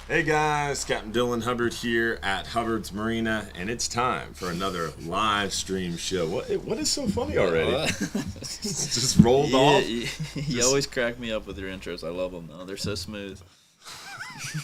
Hey guys, Captain Dylan Hubbard here at Hubbard's Marina, and it's time for another live stream show. What is so funny already? It's just rolled off. You always crack me up with your intros. I love them, though. They're so smooth.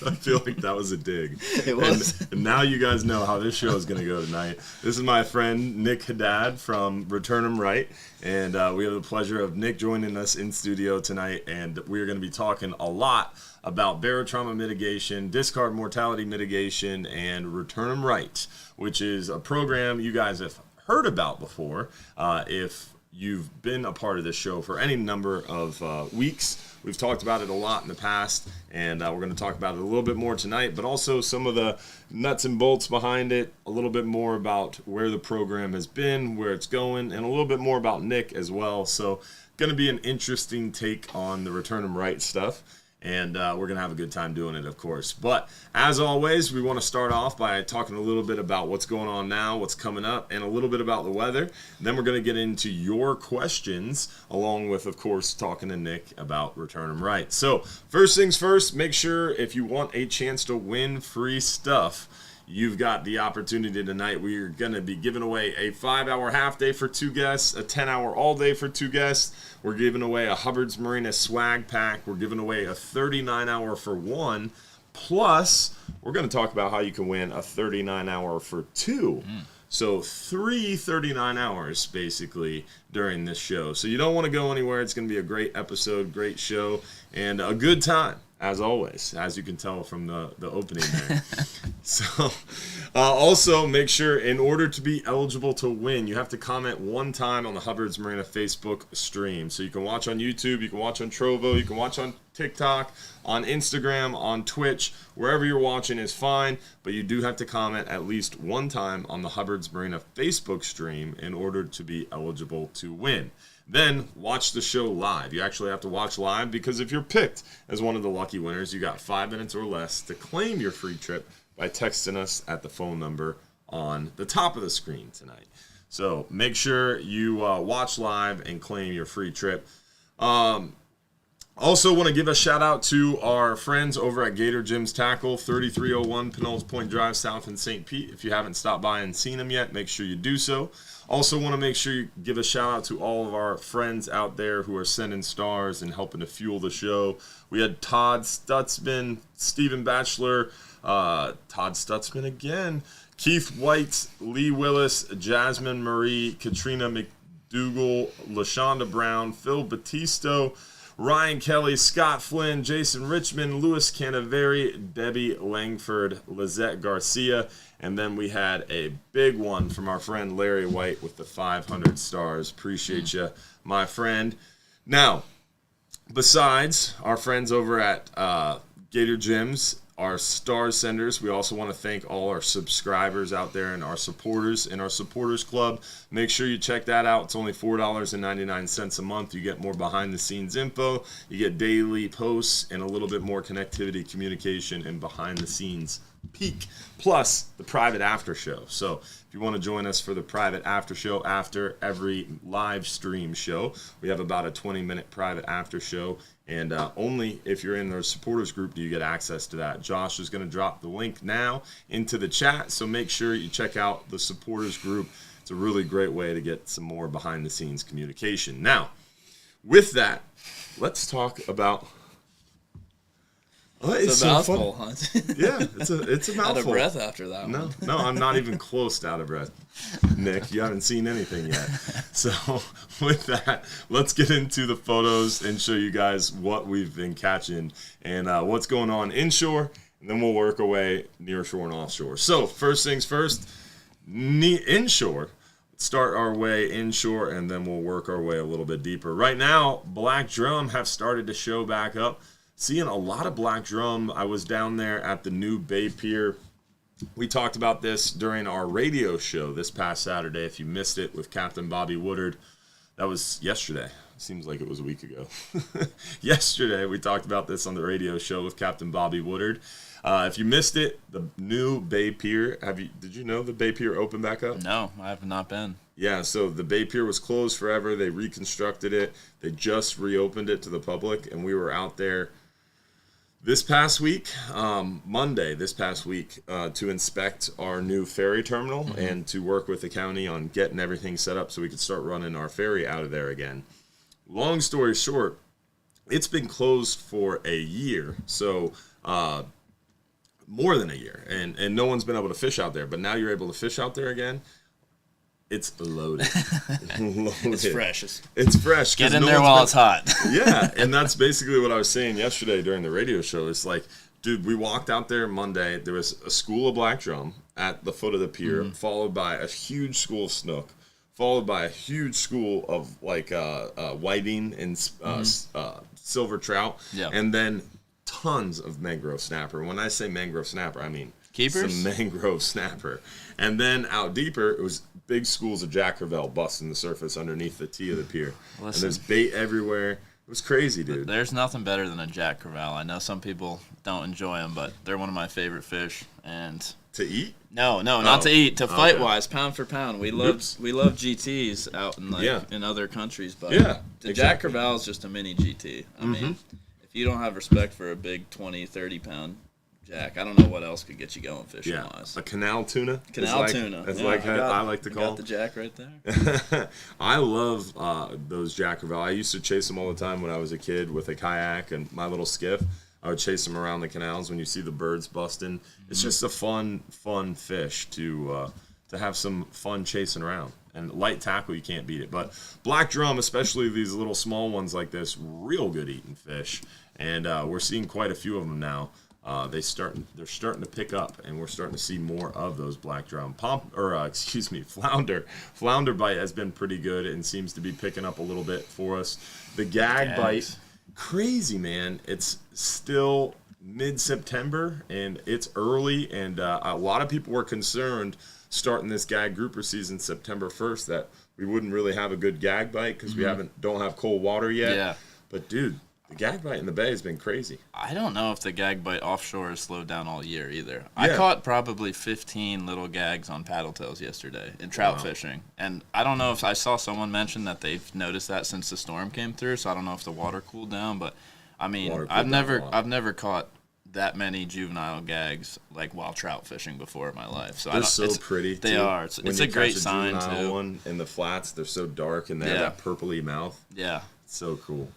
I feel like that was a dig. It was. And now you guys know how this show is going to go tonight. This is my friend Nick Haddad from Return 'em Right, and we have the pleasure of Nick joining us in studio tonight, and we're going to be talking a lot about barotrauma mitigation, discard mortality mitigation, and Return 'em Right, which is a program you guys have heard about before. If you've been a part of this show for any number of weeks, we've talked about it a lot in the past, and we're going to talk about it a little bit more tonight, but also some of the nuts and bolts behind it, a little bit more about where the program has been, where it's going, and a little bit more about Nick as well. So going to be an interesting take on the Return 'em Right stuff. And we're going to have a good time doing it, of course. But as always, we want to start off by talking a little bit about what's going on now, what's coming up, and a little bit about the weather. Then we're going to get into your questions, along with, of course, talking to Nick about Return 'em Right. So first things first, make sure if you want a chance to win free stuff, you've got the opportunity tonight. We're going to be giving away a 5-hour half day for 2 guests, a 10-hour all day for 2 guests. We're giving away a Hubbard's Marina swag pack. We're giving away a 39-hour for 1. Plus, we're going to talk about how you can win a 39-hour for 2. So 3 39 hours, basically, during this show. So you don't want to go anywhere. It's going to be a great episode, great show, and a good time, as always, as you can tell from the opening there. So also make sure, in order to be eligible to win, you have to comment one time on the Hubbard's Marina Facebook stream. So you can watch on YouTube, you can watch on Trovo, you can watch on TikTok, on Instagram, on Twitch, wherever you're watching is fine, but you do have to comment at least one time on the Hubbard's Marina Facebook stream in order to be eligible to win. Then watch the show live. You actually have to watch live, because if you're picked as one of the lucky winners, you got 5 minutes or less to claim your free trip by texting us at the phone number on the top of the screen tonight. So make sure you watch live and claim your free trip. Also want to give a shout out to our friends over at Gator Jim's Tackle, 3301 Pinellas Point Drive South in St. Pete. If you haven't stopped by and seen them yet, make sure you do so. Also want to make sure you give a shout out to all of our friends out there who are sending stars and helping to fuel the show. We had Todd Stutzman, Stephen Batchelor, Todd Stutzman again, Keith White, Lee Willis, Jasmine Marie, Katrina McDougall, LaShonda Brown, Phil Batisto, Ryan Kelly, Scott Flynn, Jason Richmond, Louis Canaveri, Debbie Langford, Lizette Garcia, and then we had a big one from our friend Larry White with the 500 stars. Appreciate you, my friend. Now, besides our friends over at Gator Gyms, our star senders, we also want to thank all our subscribers out there and our supporters in our supporters club. Make sure you check that out. It's only $4.99 a month. You get more behind the scenes info, you get daily posts, and a little bit more connectivity, communication, and behind the scenes peek, plus the private after show. So if you want to join us for the private after show after every live stream show, we have about a 20-minute private after show, and only if you're in the supporters group do you get access to that. Josh is going to drop the link now into the chat, so make sure you check out the supporters group. It's a really great way to get some more behind the scenes communication. Now, with that, let's talk about it's a mouthful, huh? Yeah, it's a mouthful. Out of breath after that No, one. no, I'm not even close to out of breath, Nick. You haven't seen anything yet. So with that, let's get into the photos and show you guys what we've been catching and what's going on inshore, and then we'll work our way near shore and offshore. So first things first, inshore. Let's start our way inshore, and then we'll work our way a little bit deeper. Right now, black drum have started to show back up. Seeing a lot of black drum. I was down there at the new Bay Pier. We talked about this during our radio show this past Saturday. If you missed it, with Captain Bobby Woodard, that was yesterday. Seems like it was a week ago. Yesterday, we talked about this on the radio show with Captain Bobby Woodard. If you missed it, the new Bay Pier. Did you know the Bay Pier opened back up? No, I have not been. Yeah, so the Bay Pier was closed forever. They reconstructed it. They just reopened it to the public, and we were out there This past week, Monday, to inspect our new ferry terminal and to work with the county on getting everything set up so we could start running our ferry out of there again. Long story short, it's been closed for a year, so more than a year, and no one's been able to fish out there. But now you're able to fish out there again. It's loaded. It's fresh. It's fresh. Get in there while it's hot. Yeah, and that's basically what I was saying yesterday during the radio show. It's like, dude, we walked out there Monday. There was a school of black drum at the foot of the pier, followed by a huge school of snook, followed by a huge school of whiting and silver trout, and then tons of mangrove snapper. When I say mangrove snapper, I mean keepers? Some mangrove snapper. And then out deeper, it was big schools of Jack Crevalle busting the surface underneath the tee of the pier. Listen, and there's bait everywhere. It was crazy, dude. There's nothing better than a Jack Crevalle. I know some people don't enjoy them, but they're one of my favorite fish. And to eat? No, not to eat. To fight wise, pound for pound, we love GTs out in in other countries, but the Jack Crevalle is just a mini GT. I mean, if you don't have respect for a big 20, 30 pound Jack, I don't know what else could get you going fishing wise. A canal tuna. Tuna. That's I like to call. Got the Jack right there. I love those Jack Crevalle. I used to chase them all the time when I was a kid with a kayak and my little skiff. I would chase them around the canals when you see the birds busting. It's just a fun fish to have some fun chasing around. And light tackle, you can't beat it. But black drum, especially these little small ones like this, real good eating fish. And we're seeing quite a few of them now. They're starting to pick up, and we're starting to see more of those black drum. Flounder bite has been pretty good and seems to be picking up a little bit for us. The gag bite, crazy, man. It's still mid-September, and it's early, and a lot of people were concerned starting this gag grouper season September 1st that we wouldn't really have a good gag bite because we don't have cold water yet. Yeah. But, dude, the gag bite in the bay has been crazy. I don't know if the gag bite offshore has slowed down all year either. I caught probably 15 little gags on paddle tails yesterday in trout fishing. And I don't know if I saw someone mention that they've noticed that since the storm came through, so I don't know if the water cooled down. But, I mean, I've never caught that many juvenile gags while trout fishing before in my life. So they're so pretty. They are. It's a great sign too. One in the flats, they're so dark and they have that purpley mouth. Yeah. It's so cool.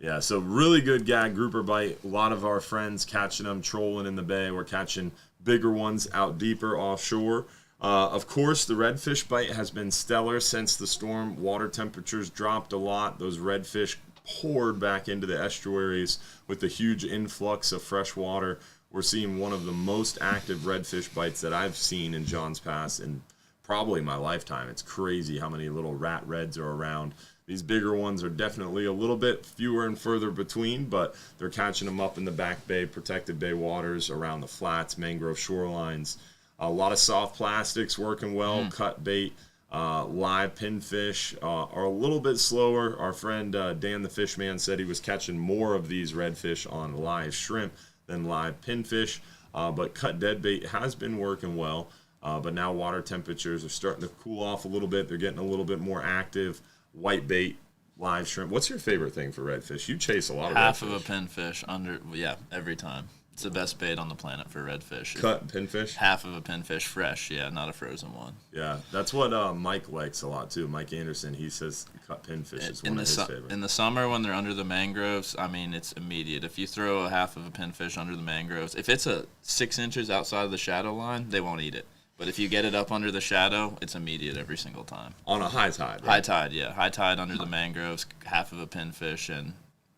Yeah, so really good gag grouper bite. A lot of our friends catching them, trolling in the bay. We're catching bigger ones out deeper offshore. Of course, the redfish bite has been stellar since the storm. Water temperatures dropped a lot. Those redfish poured back into the estuaries with the huge influx of fresh water. We're seeing one of the most active redfish bites that I've seen in Johns Pass in probably my lifetime. It's crazy how many little rat reds are around. These bigger ones are definitely a little bit fewer and further between, but they're catching them up in the back bay, protected bay waters, around the flats, mangrove shorelines. A lot of soft plastics working well, cut bait. Live pinfish are a little bit slower. Our friend Dan the Fishman said he was catching more of these redfish on live shrimp than live pinfish, but cut dead bait has been working well. But now water temperatures are starting to cool off a little bit. They're getting a little bit more active. White bait, live shrimp. What's your favorite thing for redfish? You chase a lot of half redfish. Of a pinfish every time. It's the best bait on the planet for redfish. Cut pinfish? Half of a pinfish fresh, not a frozen one. Yeah, that's what Mike likes a lot too. Mike Anderson, he says cut pinfish is one of his favorites. In the summer when they're under the mangroves, I mean, it's immediate. If you throw a half of a pinfish under the mangroves, if it's 6 inches outside of the shadow line, they won't eat it. But if you get it up under the shadow, it's immediate every single time. On a high tide, right? High tide, yeah. High tide under the mangroves, half of a pinfish, and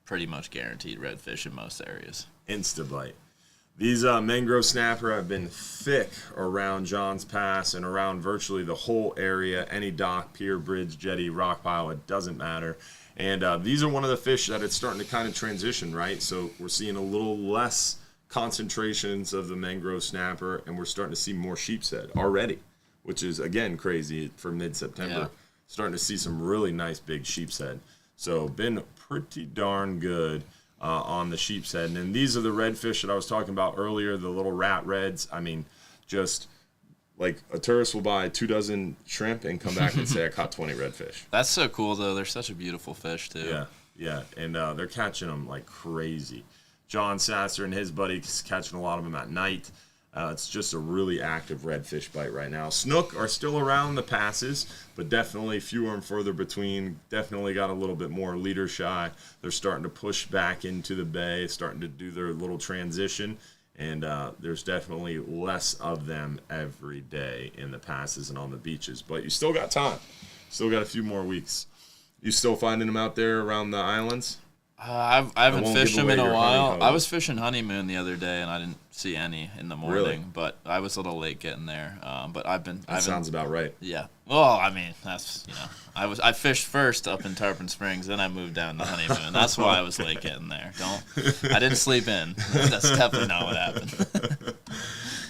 pretty much guaranteed redfish in most areas. Insta-bite. These mangrove snapper have been thick around Johns Pass and around virtually the whole area. Any dock, pier, bridge, jetty, rock pile, it doesn't matter. And these are one of the fish that it's starting to kind of transition, right? So we're seeing a little less concentrations of the mangrove snapper, and we're starting to see more sheepshead already, which is, again, crazy for mid-September. Yeah. Starting to see some really nice big sheepshead. So been pretty darn good on the sheepshead. And then these are the redfish that I was talking about earlier, the little rat reds. I mean, just like a tourist will buy 2 dozen shrimp and come back and say, I caught 20 redfish. That's so cool, though. They're such a beautiful fish, too. Yeah, and they're catching them like crazy. John Sasser and his buddies catching a lot of them at night. It's just a really active redfish bite right now. Snook are still around the passes, but definitely fewer and further between. Definitely got a little bit more leader shy. They're starting to push back into the bay, starting to do their little transition, and there's definitely less of them every day in the passes and on the beaches. But you still got time. Still got a few more weeks. You still finding them out there around the islands? I haven't fished them in a while. Honeycomb. I was fishing Honeymoon the other day, and I didn't see any in the morning. Really? But I was a little late getting there. But That sounds about right. Yeah. Well, I mean, that's I fished first up in Tarpon Springs, then I moved down to Honeymoon. That's why I was late getting there. I didn't sleep in. That's definitely not what happened.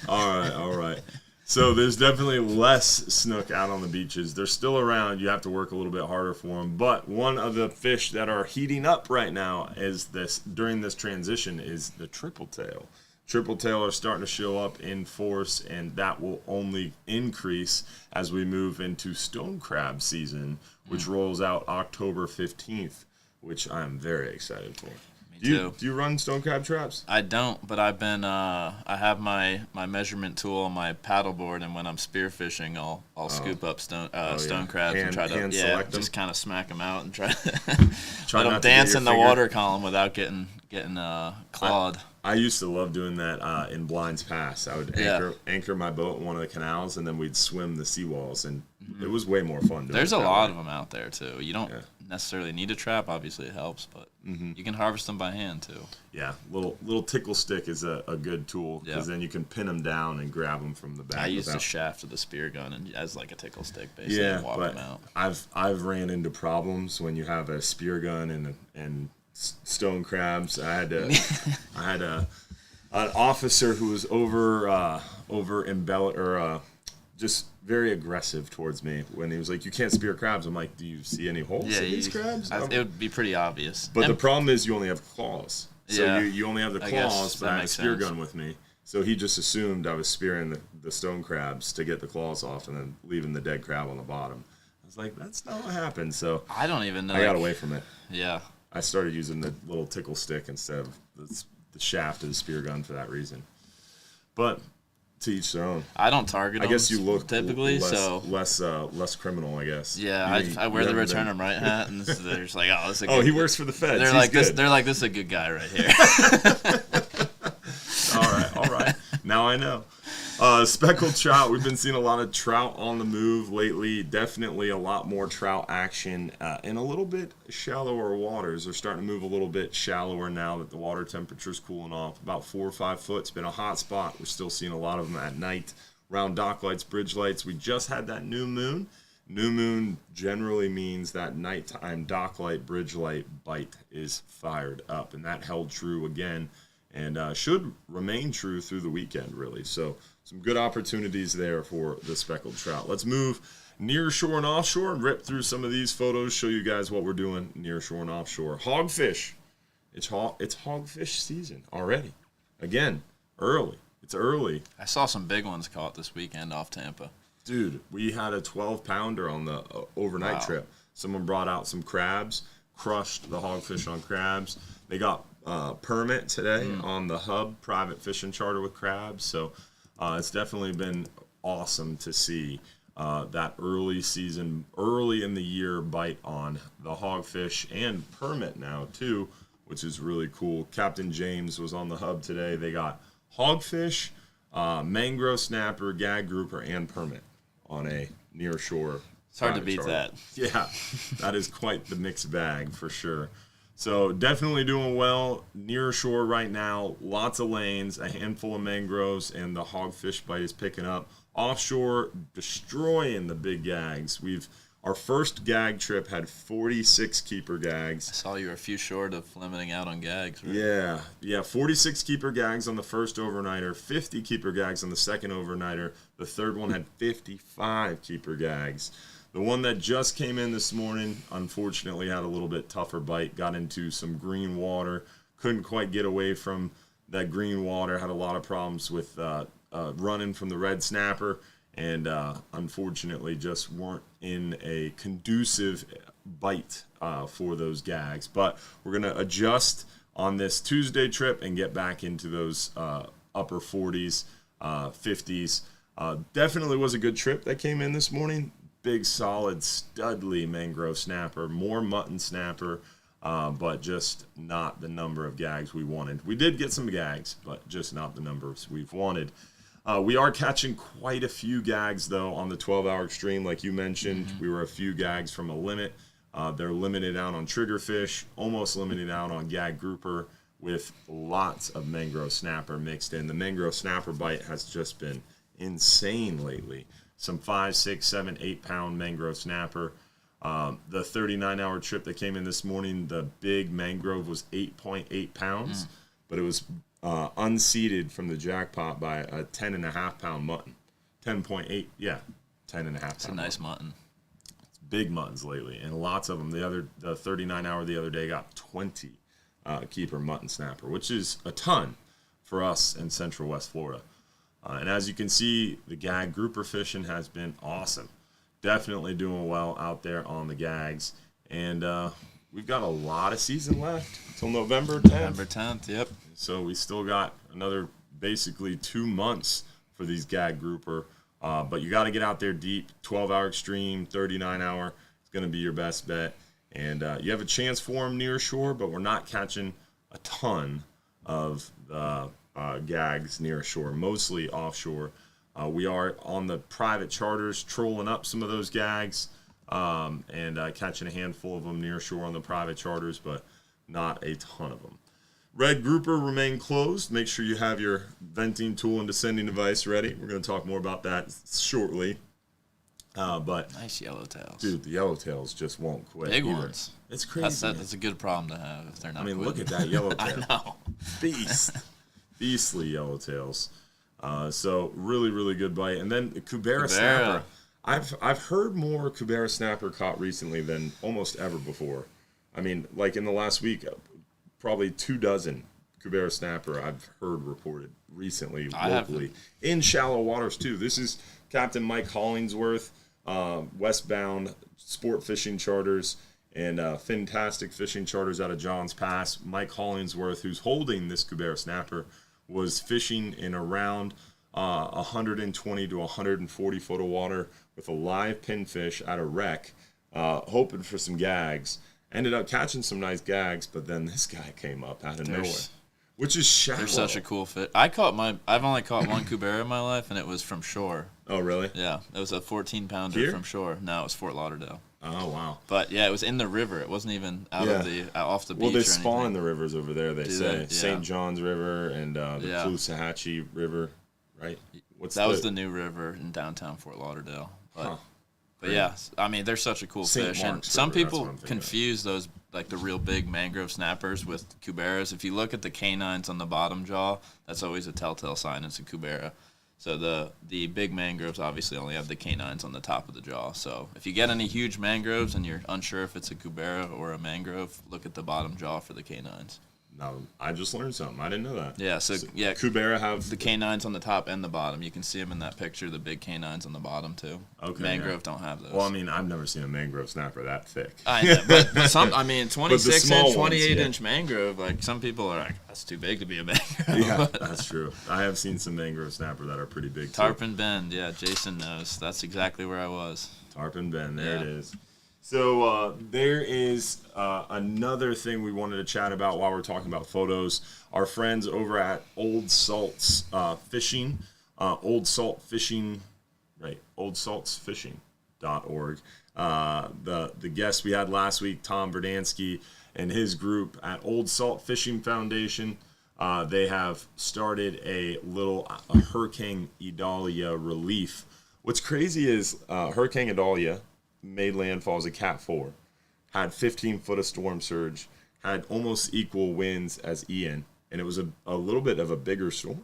All right. So there's definitely less snook out on the beaches. They're still around. You have to work a little bit harder for them. But one of the fish that are heating up right now during this transition is the triple tail. Triple tail are starting to show up in force, and that will only increase as we move into stone crab season, which rolls out October 15th, which I'm very excited for. Do you run stone crab traps? I don't, but I've been I have my measurement tool on my paddleboard, and when I'm spearfishing, I'll scoop up stone crabs and try to just kind of smack them out and try let them dance in the water column without getting clawed. I used to love doing that in Blinds Pass. I would anchor my boat in one of the canals, and then we'd swim the seawalls, and it was way more fun. There's a lot of them out there too. You don't necessarily need a trap. Obviously, it helps, but you can harvest them by hand too. Yeah, little tickle stick is a good tool because then you can pin them down and grab them from the back. I use the shaft of the spear gun and as like a tickle stick, basically, and walk them out. I've ran into problems when you have a spear gun and stone crabs. I had an officer who was just very aggressive towards me when he was like, "You can't spear crabs." I'm like, "Do you see any holes in these crabs?" It would be pretty obvious. But the problem is you only have claws. So you only have the claws, but I had a spear sense. gun with me. So he just assumed I was spearing the stone crabs to get the claws off and then leaving the dead crab on the bottom. I was like, that's not what happened. So I don't even know. I got away from it. Yeah. I started using the little tickle stick instead of the shaft of the spear gun for that reason. But to each their own. I don't target them. I guess you look typically less criminal, I guess. Yeah, I wear the return them right hat, and they're just like, oh, this is a good. Oh, he works for the feds. They're like this. They're like, this is a good guy right here. All right. Now I know. Speckled trout. We've been seeing a lot of trout on the move lately. Definitely a lot more trout action in a little bit shallower waters. They're starting to move a little bit shallower now that the water temperature's cooling off. About 4 or 5 foot. It's been a hot spot. We're still seeing a lot of them at night. Around dock lights, bridge lights. We just had that new moon. New moon generally means that nighttime dock light, bridge light bite is fired up. And that held true again and should remain true through the weekend, really. So some good opportunities there for the speckled trout. Let's move near shore and offshore and rip through some of these photos, show you guys what we're doing near shore and offshore. Hogfish. It's hogfish season already. Again, early. It's early. I saw some big ones caught this weekend off Tampa. Dude, we had a 12-pounder on the overnight trip. Someone brought out some crabs, crushed the hogfish on crabs. They got permit today on the Hub private fishing charter with crabs. So it's definitely been awesome to see that early in the year bite on the hogfish and permit now too, which is really cool. Captain James was on the Hub today. They got hogfish, mangrove snapper, gag grouper, and permit on a near shore. It's hard to beat charter. that. Yeah, that is quite the mixed bag for sure. So definitely doing well near shore right now. Lots of lanes, a handful of mangroves, and the hogfish bite is picking up. Offshore, destroying the big gags. Our first gag trip had 46 keeper gags. I saw you were a few short of limiting out on gags, right? Yeah, 46 keeper gags on the first overnighter, 50 keeper gags on the second overnighter. The third one had 55 keeper gags. The one that just came in this morning, unfortunately, had a little bit tougher bite, got into some green water, couldn't quite get away from that green water, had a lot of problems with running from the red snapper, and unfortunately just weren't in a conducive bite for those gags. But we're going to adjust on this Tuesday trip and get back into those upper 40s, 50s. Definitely was a good trip that came in this morning. Big, solid, studly mangrove snapper, more mutton snapper, but just not the number of gags we wanted. We did get some gags, but just not the numbers we've wanted. We are catching quite a few gags, though, on the 12-hour extreme. Like you mentioned, we were a few gags from a limit. They're limited out on triggerfish, almost limited out on gag grouper, with lots of mangrove snapper mixed in. The mangrove snapper bite has just been insane lately. Some 5, 6, 7, 8 pound mangrove snapper. The 39-hour trip that came in this morning, the big mangrove was 8.8 pounds, but it was unseated from the jackpot by a 10.5 pound mutton. 10.8, yeah, 10.5 pound. It's a nice mutton. It's big muttons lately, and lots of them. The 39-hour the other day got 20 keeper mutton snapper, which is a ton for us in Central West Florida. And as you can see, the gag grouper fishing has been awesome. Definitely doing well out there on the gags. And we've got a lot of season left until November 10th. November 10th, yep. So we still got another basically 2 months for these gag grouper. But you got to get out there deep. 12-hour extreme, 39-hour is going to be your best bet. And you have a chance for them near shore, but we're not catching a ton of the gags near shore, mostly offshore. We are on the private charters trolling up some of those gags and catching a handful of them near shore on the private charters, but not a ton of them. Red grouper remain closed. Make sure you have your venting tool and descending device ready. We're going to talk more about that shortly. But nice yellowtails. Dude, the yellowtails just won't quit. Big either. ones. It's crazy. That's a good problem to have if they're not quitting. Look at that yellowtail. I know. Beastly yellowtails. So really, really good bite. And then Cubera snapper. I've heard more Cubera snapper caught recently than almost ever before. I mean, like in the last week, probably 24 Cubera snapper I've heard reported recently locally. In shallow waters, too. This is Captain Mike Hollingsworth, westbound sport fishing charters and fantastic fishing charters out of Johns Pass. Mike Hollingsworth, who's holding this Cubera snapper, was fishing in around 120 to 140 foot of water with a live pinfish at a wreck, hoping for some gags. Ended up catching some nice gags, but then this guy came up out of nowhere, which is shallow. They're such a cool fish. I've only caught one Cubera in my life, and it was from shore. Oh, really? Yeah, it was a 14-pounder from shore. No, it was Fort Lauderdale. Oh, wow. But yeah, it was in the river. It wasn't even off the beach. Well, they or spawn anything. in the rivers over there. They say Yeah. St. John's River and the Caloosahatchee River, right? That was the new river in downtown Fort Lauderdale. But yeah, I mean, they're such a cool fish. And some people confuse those, like the real big mangrove snappers with Cuberas. If you look at the canines on the bottom jaw, that's always a telltale sign it's a Cubera. So the big mangroves obviously only have the canines on the top of the jaw. So if you get any huge mangroves and you're unsure if it's a Cubera or a mangrove, look at the bottom jaw for the canines. No, I just learned something. I didn't know that. Yeah, so Cubera have the canines on the top and the bottom. You can see them in that picture, the big canines on the bottom too. Okay. Mangrove don't have those. Well, I mean, I've never seen a mangrove snapper that thick. I know, but some, I mean, 26-inch, 28-inch yeah. mangrove, like some people are like, that's too big to be a mangrove. Yeah, that's true. I have seen some mangrove snapper that are pretty big too. Tarpon Bend, yeah, Jason knows. That's exactly where I was. Tarpon Bend, there it is. So there is another thing we wanted to chat about while we're talking about photos. Our friends over at Old Salts Fishing, Old Salt Fishing, right? OldSaltsFishing.org. The guest we had last week, Tom Verdansky, and his group at Old Salt Fishing Foundation. They have started a Hurricane Idalia relief. What's crazy is Hurricane Idalia made landfall as a Cat 4, had 15 foot of storm surge, had almost equal winds as Ian, and it was a little bit of a bigger storm.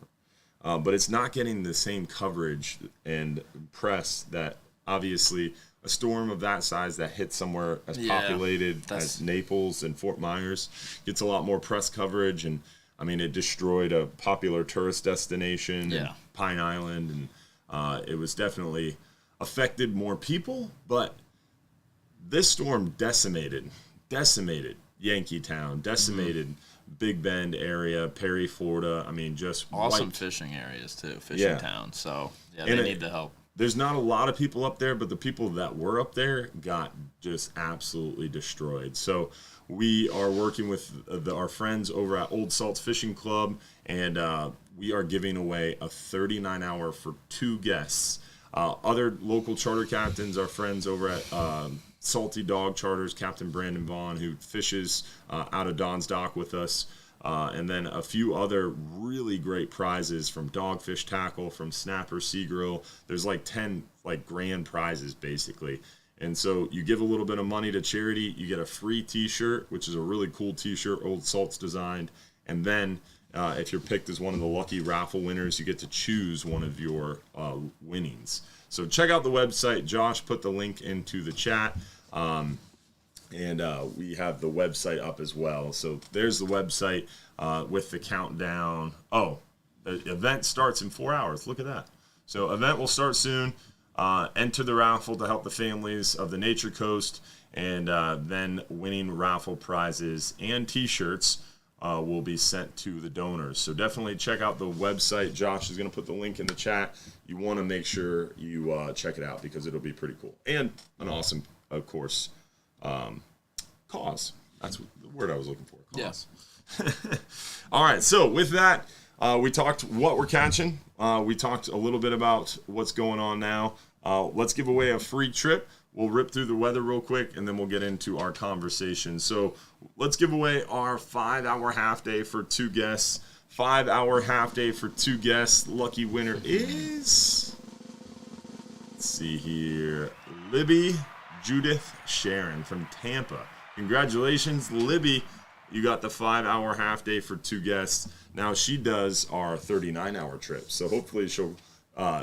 But it's not getting the same coverage and press that obviously a storm of that size that hits somewhere as populated as Naples and Fort Myers gets a lot more press coverage. And I mean, it destroyed a popular tourist destination, in Pine Island, and it was definitely affected more people, but this storm decimated Yankeetown, decimated Big Bend area, Perry, Florida. I mean, just awesome fishing areas too, fishing towns. So yeah, they need the help. There's not a lot of people up there, but the people that were up there got just absolutely destroyed. So we are working with our friends over at Old Salts Fishing Club, and we are giving away a 39-hour for 2 guests. Other local charter captains, our friends over at Salty Dog Charters, Captain Brandon Vaughn, who fishes out of Don's Dock with us. And then a few other really great prizes from Dogfish Tackle, from Snapper Sea Grill. There's like 10 grand prizes basically. And so you give a little bit of money to charity, you get a free t-shirt, which is a really cool t-shirt Old Salt's designed. And then if you're picked as one of the lucky raffle winners, you get to choose one of your winnings. So check out the website. Josh put the link into the chat. And we have the website up as well. So there's the website with the countdown. Oh, the event starts in 4 hours. Look at that. So event will start soon. Enter the raffle to help the families of the Nature Coast. And then winning raffle prizes and T-shirts will be sent to the donors. So definitely check out the website. Josh is going to put the link in the chat. You want to make sure you check it out because it'll be pretty cool. And an awesome, of course, cause. That's the word I was looking for. Cause. Yeah. All right. So with that, we talked what we're catching. We talked a little bit about what's going on now. Let's give away a free trip. We'll rip through the weather real quick, and then we'll get into our conversation. So let's give away our 5-hour half day for 2 guests. 5-hour half day for 2 guests. Lucky winner is, let's see here, Libby Judith Sharon from Tampa. Congratulations, Libby. You got the 5-hour half day for 2 guests. Now she does our 39-hour trip. So hopefully she'll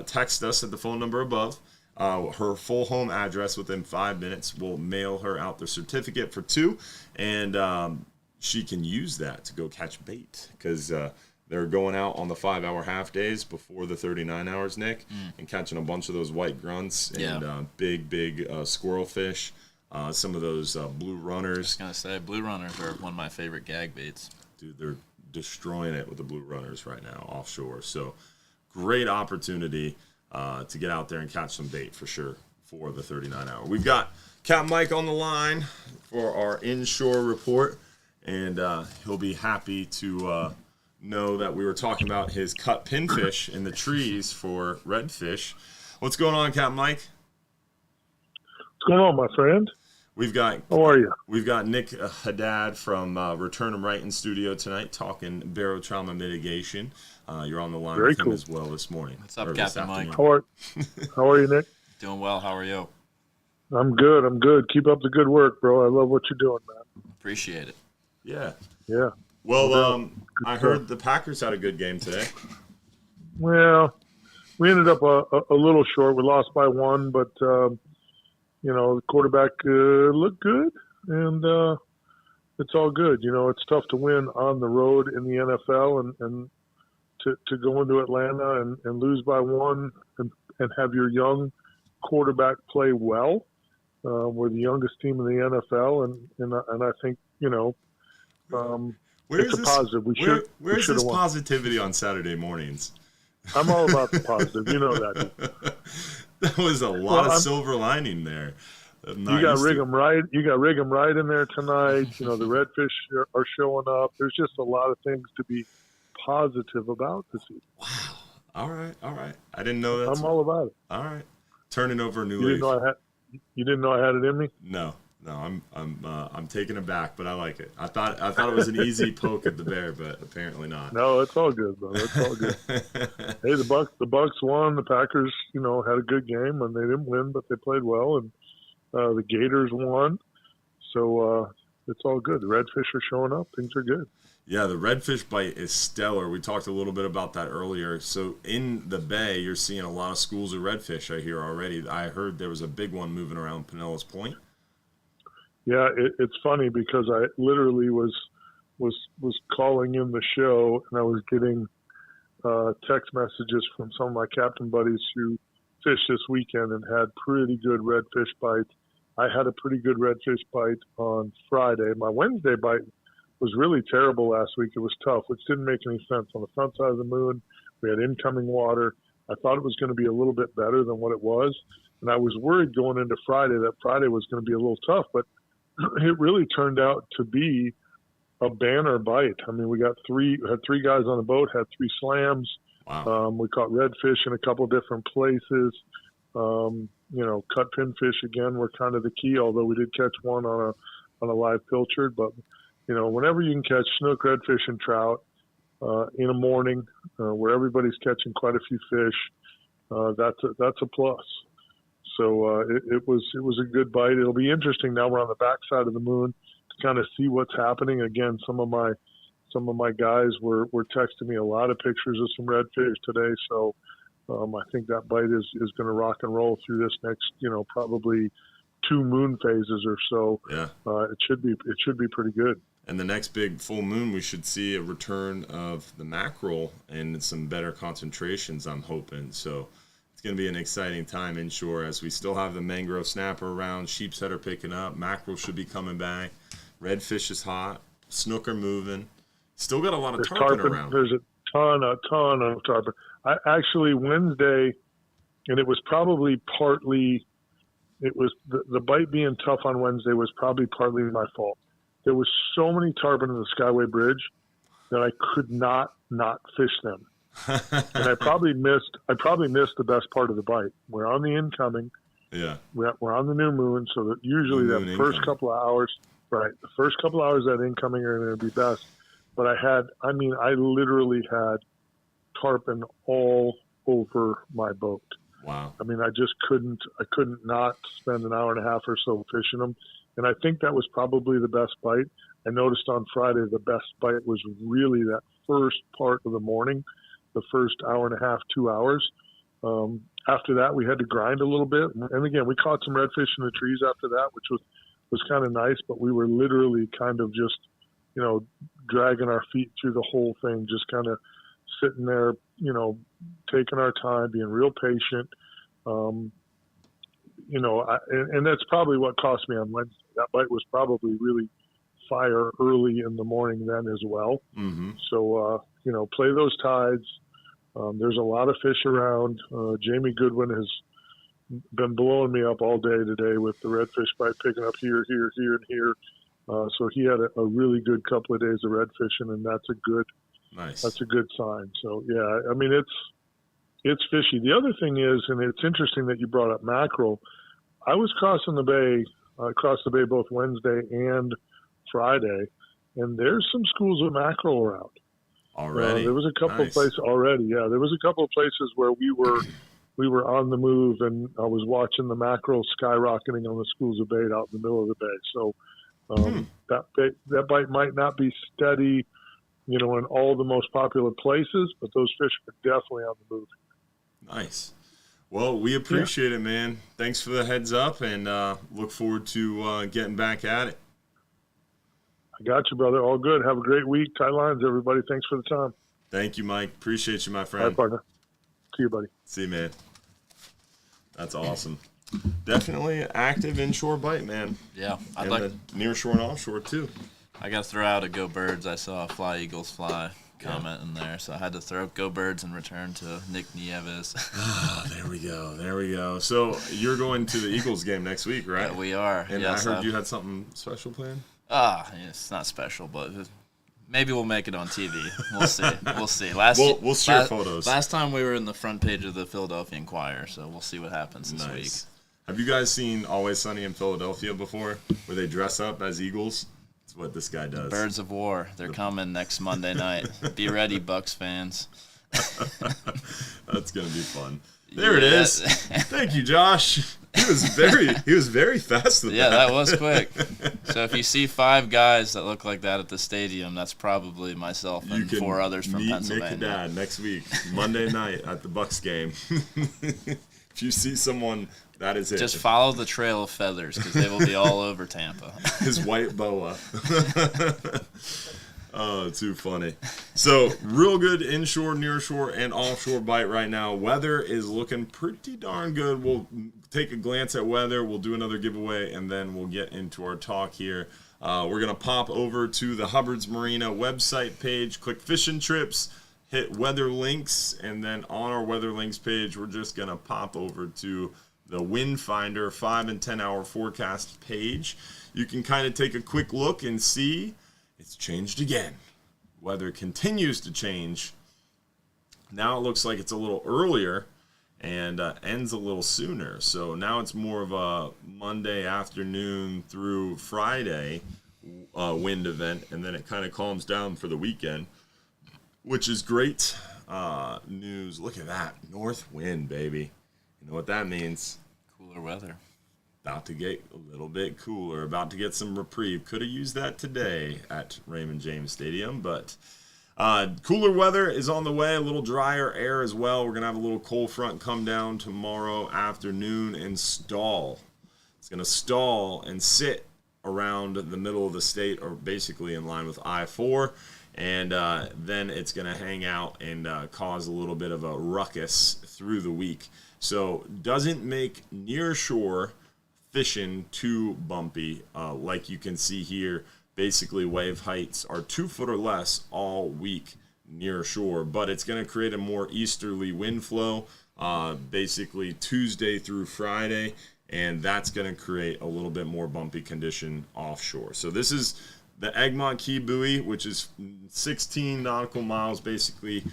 text us at the phone number above. Her full home address within 5 minutes. We'll mail her out the certificate for 2. And she can use that to go catch bait. Because they're going out on the 5-hour half days before the 39 hours, Nick. And catching a bunch of those white grunts and big squirrel fish. Some of those blue runners. I was going to say, blue runners are one of my favorite gag baits. Dude, they're destroying it with the blue runners right now offshore. So, great opportunity to get out there and catch some bait for sure for the 39-hour. We've got Capt Mike on the line for our Inshore report, and he'll be happy to know that we were talking about his cut pinfish in the trees for redfish. What's going on, Capt Mike? What's going on, my friend? How are you? We've got Nick Haddad from Return 'em Right in studio tonight talking barotrauma mitigation. You're on the line with him as well this morning. What's up, Captain Mike? How are you, Nick? Doing well. How are you? I'm good. Keep up the good work, bro. I love what you're doing, man. Appreciate it. Yeah. Well, I heard the Packers had a good game today. Well, we ended up a little short. We lost by 1, but the quarterback looked good, and it's all good. It's tough to win on the road in the NFL, and to go into Atlanta and lose by 1 and have your young quarterback play well. We're the youngest team in the NFL, and I think it's a positive. Where's this positivity on Saturday mornings? I'm all about the positive. You know that. That was a lot of silver lining there. You got Rig'em right. You got Rig'em right in there tonight. The redfish are showing up. There's just a lot of things to be positive about this evening. Wow. All right. I didn't know that. I'm all about it. All right. Turning over a new leaf. You didn't know I had it in me? No. I'm taken aback, but I like it. I thought it was an easy poke at the bear, but apparently not. No, it's all good, brother. It's all good. Hey, the Bucks won. The Packers, had a good game, and they didn't win, but they played well, and the Gators won. So it's all good. The redfish are showing up. Things are good. Yeah, the redfish bite is stellar. We talked a little bit about that earlier. So in the bay, you're seeing a lot of schools of redfish, I hear already. I heard there was a big one moving around Pinellas Point. Yeah, it's funny because I literally was calling in the show, and I was getting text messages from some of my captain buddies who fished this weekend and had pretty good redfish bites. I had a pretty good redfish bite on Friday. My Wednesday bite was really terrible last week. It was tough, which didn't make any sense. On the front side of the moon, we had incoming water. I thought it was going to be a little bit better than what it was. And I was worried going into Friday that Friday was going to be a little tough, but it really turned out to be a banner bite. I mean, we had three guys on the boat, had 3 slams. Wow. We caught redfish in a couple different places. Cut pinfish again were kind of the key, although we did catch one on a live pilchard. But, whenever you can catch snook, redfish, and trout in a morning where everybody's catching quite a few fish, that's a plus. So it was a good bite. It'll be interesting now we're on the backside of the moon to kind of see what's happening. Again, some of my guys were texting me a lot of pictures of some redfish today. So I think that bite is going to rock and roll through this next, probably 2 moon phases or so. Yeah. It should be pretty good. And the next big full moon, we should see a return of the mackerel and some better concentrations, I'm hoping. So it's going to be an exciting time inshore as we still have the mangrove snapper around. Sheepshead are picking up. Mackerel should be coming back. Redfish is hot. Snook are moving. Still got a lot of tarpon around. There's a ton of tarpon. I actually Wednesday, and it was probably partly, it was the bite being tough on Wednesday was probably partly my fault. There was so many tarpon in the Skyway Bridge that I could not fish them, and I probably missed the best part of the bite. We're on the incoming. Yeah, we're on the new moon, so that usually that first couple of hours, right? The first couple of hours of that incoming are going to be best. But I literally had tarpon all over my boat. Wow. I mean, I couldn't not spend an hour and a half or so fishing them. And I think that was probably the best bite. I noticed on Friday the best bite was really that first part of the morning, the first hour and a half, 2 hours. After that, we had to grind a little bit. And again, we caught some redfish in the trees after that, which was kind of nice. But we were literally kind of just, dragging our feet through the whole thing, just kind of sitting there, taking our time, being real patient. And that's probably what cost me on Wednesday. That bite was probably really fire early in the morning then as well. Mm-hmm. So, play those tides. There's a lot of fish around. Jamie Goodwin has been blowing me up all day today with the redfish bite, picking up here, and here. So he had a really good couple of days of red fishing, and that's a good sign. So yeah, I mean it's fishy. The other thing is, and it's interesting that you brought up mackerel. I was crossing the bay, both Wednesday and Friday, and there's some schools of mackerel around. Already, there was a couple of places already. Yeah, there was a couple of places where we were on the move, and I was watching the mackerel skyrocketing on the schools of bait out in the middle of the bay. So. That bite might not be steady, in all the most popular places, but those fish are definitely on the move. Nice. Well, we appreciate it, man. Thanks for the heads up, and look forward to getting back at it. I got you, brother. All good. Have a great week. Tight lines, everybody. Thanks for the time. Thank you, Mike. Appreciate you, my friend. All right, partner. See you, buddy. See you, man. That's awesome. Definitely an active inshore bite, man. Yeah, I'd like the near shore and offshore too. I got to throw out a Go Birds. I saw a Fly Eagles Fly comment in there, so I had to throw Go Birds and return to Nick Nieves. Oh, there we go. So you're going to the Eagles game next week, right? Yeah, we are. And yes, I heard you had something special planned. It's not special, but maybe we'll make it on TV. We'll see. We'll share photos. Last time we were in the front page of the Philadelphia Inquirer, so we'll see what happens this week. Have you guys seen Always Sunny in Philadelphia before, where they dress up as eagles? That's what this guy does. Birds of War. They're coming next Monday night. Be ready, Bucks fans. That's gonna be fun. There it is. Thank you, Josh. He was very fast with that. Yeah, that was quick. So if you see 5 guys that look like that at the stadium, that's probably myself and 4 others from Pennsylvania. Nick Haddad next week, Monday night at the Bucks game. If you see someone, that is it. Just follow the trail of feathers because they will be all over Tampa. His white boa. Oh, too funny. So, real good inshore, nearshore, and offshore bite right now. Weather is looking pretty darn good. We'll take a glance at weather. We'll do another giveaway, and then we'll get into our talk here. We're going to pop over to the Hubbard's Marina website page, click fishing trips, hit weather links, and then on our weather links page, we're just going to pop over to the Wind Finder 5 and 10 hour forecast page. You can kind of take a quick look and see it's changed again. Weather continues to change. Now it looks like it's a little earlier and ends a little sooner. So now it's more of a Monday afternoon through Friday wind event, and then it kind of calms down for the weekend, which is great news. Look at that. North wind, baby. You know what that means? Cooler weather. About to get a little bit cooler. About to get some reprieve. Could have used that today at Raymond James Stadium, but cooler weather is on the way. A little drier air as well. We're going to have a little cold front come down tomorrow afternoon and stall. It's going to stall and sit around the middle of the state, or basically in line with I-4. And then it's going to hang out and cause a little bit of a ruckus through the week. So doesn't make near shore fishing too bumpy. Like you can see here, basically wave heights are 2 foot or less all week near shore. But it's going to create a more easterly wind flow basically Tuesday through Friday. And that's going to create a little bit more bumpy condition offshore. So this is the Egmont Key buoy, which is 16 nautical miles basically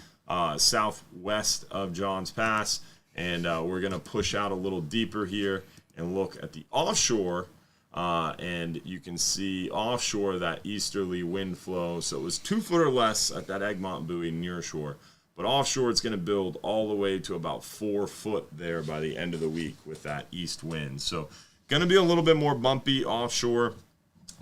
southwest of Johns Pass. And we're going to push out a little deeper here and look at the offshore. And you can see offshore that easterly wind flow. So it was 2 foot or less at that Egmont buoy near shore. But offshore, it's going to build all the way to about 4 foot there by the end of the week with that east wind. So going to be a little bit more bumpy offshore.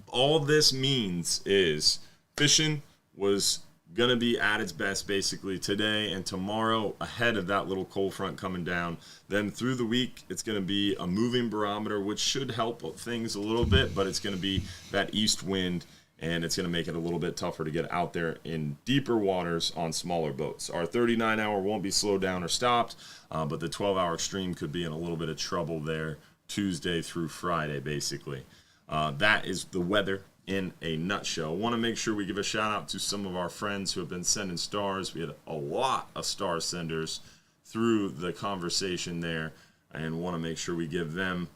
All this means is fishing was going to be at its best basically today and tomorrow ahead of that little cold front coming down. Then through the week, it's going to be a moving barometer, which should help things a little bit, but it's going to be that east wind, and it's going to make it a little bit tougher to get out there in deeper waters on smaller boats. Our 39-hour won't be slowed down or stopped, but the 12-hour stream could be in a little bit of trouble there Tuesday through Friday basically. That is the weather in a nutshell. I want to make sure we give a shout out to some of our friends who have been sending stars. We had a lot of star senders through the conversation there, and want to make sure we give them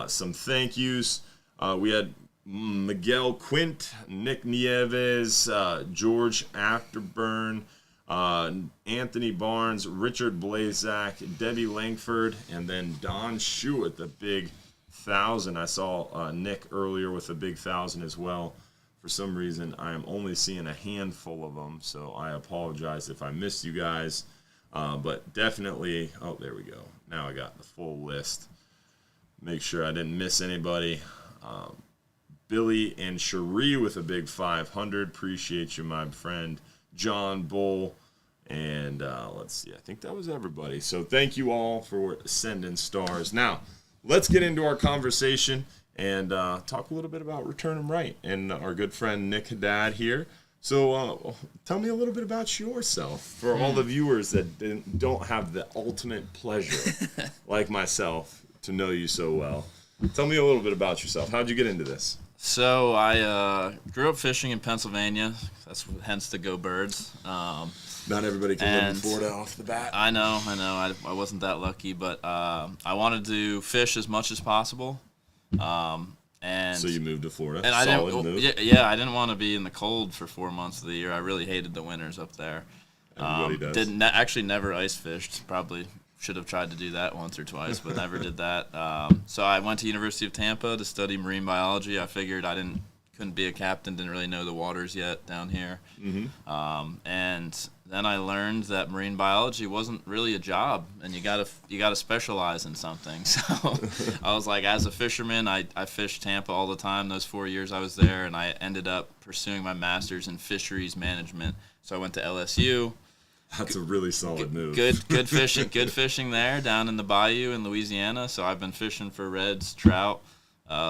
some thank yous. We had Miguel Quint, Nick Nieves, George Afterburn, Anthony Barnes, Richard Blazak, Debbie Langford, and then Don Schuett, the big 1,000. I saw Nick earlier with a big 1,000 as well. For some reason, I am only seeing a handful of them, so I apologize if I missed you guys. But definitely, oh, there we go. Now I got the full list. Make sure I didn't miss anybody. Billy and Cherie with a big 500. Appreciate you, my friend. John Bull. And let's see, I think that was everybody. So thank you all for sending stars. Now, let's get into our conversation and talk a little bit about Return 'em Right and our good friend Nick Haddad here. So tell me a little bit about yourself for all the viewers that don't have the ultimate pleasure, like myself, to know you so well. Tell me a little bit about yourself. How'd you get into this? So I grew up fishing in Pennsylvania. That's hence the Go Birds. Not everybody can live in Florida off the bat. I know. I wasn't that lucky, but I wanted to fish as much as possible. And so you moved to Florida. And Solid move. Yeah, I didn't want to be in the cold for 4 months of the year. I really hated the winters up there. Everybody does. Actually never ice fished. Probably should have tried to do that once or twice, but never did that. So I went to University of Tampa to study marine biology. I figured couldn't be a captain, didn't really know the waters yet down here. Mm-hmm. And then I learned that marine biology wasn't really a job, and you gotta specialize in something. So I was like, as a fisherman, I fished Tampa all the time those 4 years I was there, and I ended up pursuing my master's in fisheries management. So I went to LSU. That's a really solid move. Good fishing there down in the bayou in Louisiana. So I've been fishing for reds, trout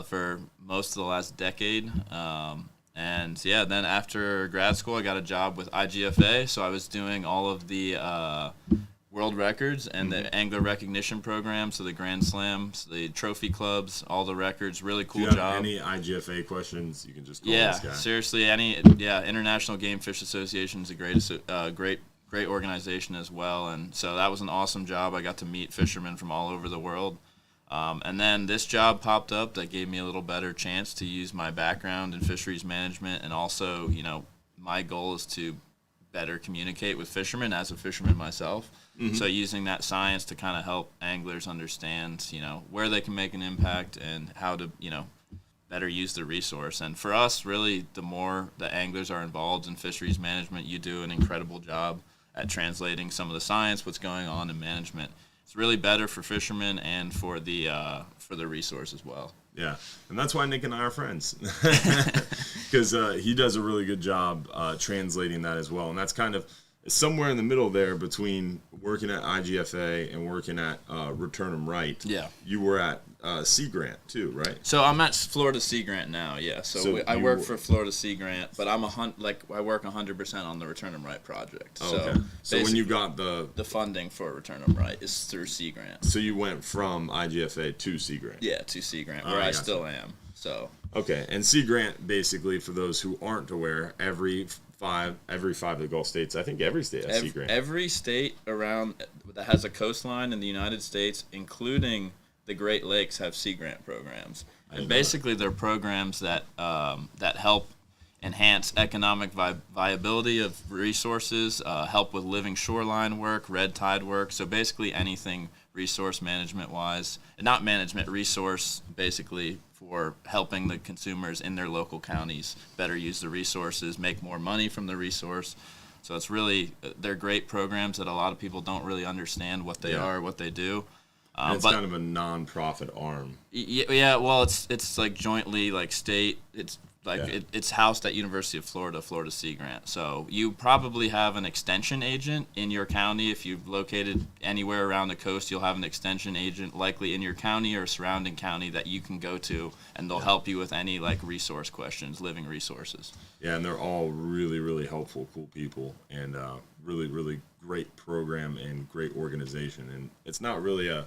for most of the last decade. And yeah, then after grad school, I got a job with IGFA. So I was doing all of the world records and the angler recognition program, so the Grand Slams, the trophy clubs, all the records. Really cool if you job. have any IGFA questions, you can just call this guy. Seriously, International Game Fish Association is a great organization as well, and so that was an awesome job. I got to meet fishermen from all over the world. And then this job popped up that gave me a little better chance to use my background in fisheries management, and also, my goal is to better communicate with fishermen as a fisherman myself. Mm-hmm. So using that science to kind of help anglers understand, where they can make an impact and how to, better use the resource. And for us, really, the more the anglers are involved in fisheries management, you do an incredible job at translating some of the science, what's going on in management. It's really better for fishermen and for the resource as well. Yeah, and that's why Nick and I are friends, because he does a really good job translating that as well. And that's kind of somewhere in the middle there between working at IGFA and working at Return 'em Right. Yeah. You were at Sea Grant too, right? So I'm at Florida Sea Grant now, yeah. So I work for Florida Sea Grant, but I work 100% on the Return 'em Right project. Oh, okay. So when you got the funding for Return 'em Right is through Sea Grant. So you went from IGFA to Sea Grant. Yeah, to Sea Grant, where I still am. So. Okay, and Sea Grant, basically, for those who aren't aware, every five of the Gulf states, I think every state has Sea Grant. Every state around that has a coastline in the United States, including the Great Lakes, have Sea Grant programs. And basically, they're programs that help enhance economic viability of resources, help with living shoreline work, red tide work. So basically anything resource management-wise, not management, resource, basically for helping the consumers in their local counties better use the resources, make more money from the resource. So it's really, they're great programs that a lot of people don't really understand what they are, what they do. It's kind of a non-profit arm. Yeah, well, it's like jointly like state. It's like it's housed at University of Florida Sea Grant. So you probably have an extension agent in your county. If you've located anywhere around the coast, you'll have an extension agent likely in your county or surrounding county that you can go to, and they'll help you with any like resource questions, living resources. Yeah, and they're all really, really helpful, cool people, and really, really great program and great organization. And it's not really a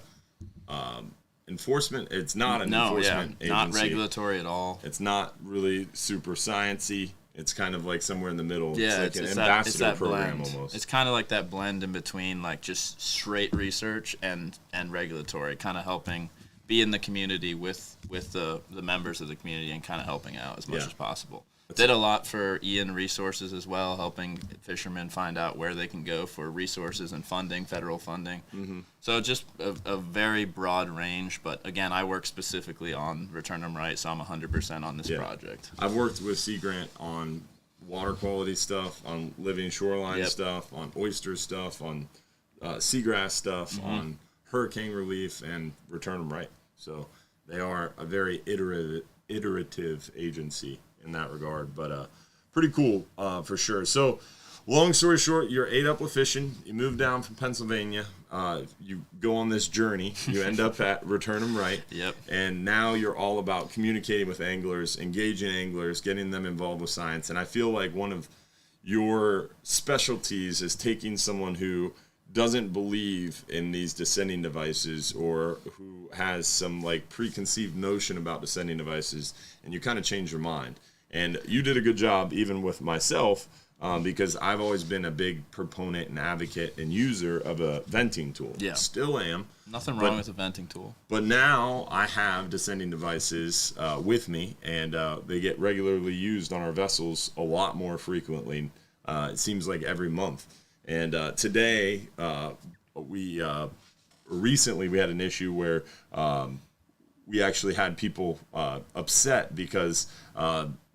enforcement. It's not an enforcement agency. Not regulatory at all. It's not really super sciencey. It's kind of like somewhere in the middle. Yeah, it's like an ambassador program blend. Almost. It's kind of like that blend in between like just straight research and regulatory, kind of helping be in the community with the members of the community and kind of helping out as much as possible. Did a lot for Ian Resources as well, helping fishermen find out where they can go for resources and funding, federal funding. Mm-hmm. So just a very broad range. But again, I work specifically on Return 'em Right, so I'm 100% on this project. I've worked with Sea Grant on water quality stuff, on living shoreline stuff, on oyster stuff, on seagrass stuff, on hurricane relief, and Return 'em Right. So they are a very iterative agency in that regard, but pretty cool for sure. So long story short, you're ate up with fishing, you move down from Pennsylvania, you go on this journey, you end up at Return 'em Right, and now you're all about communicating with anglers, engaging anglers, getting them involved with science. And I feel like one of your specialties is taking someone who doesn't believe in these descending devices or who has some like preconceived notion about descending devices, and you kind of change your mind. And you did a good job even with myself because I've always been a big proponent and advocate and user of a venting tool. Yeah. Still am. Nothing wrong with a venting tool. But now I have descending devices with me, and they get regularly used on our vessels a lot more frequently. It seems like every month. And today, recently we had an issue where we actually had people upset because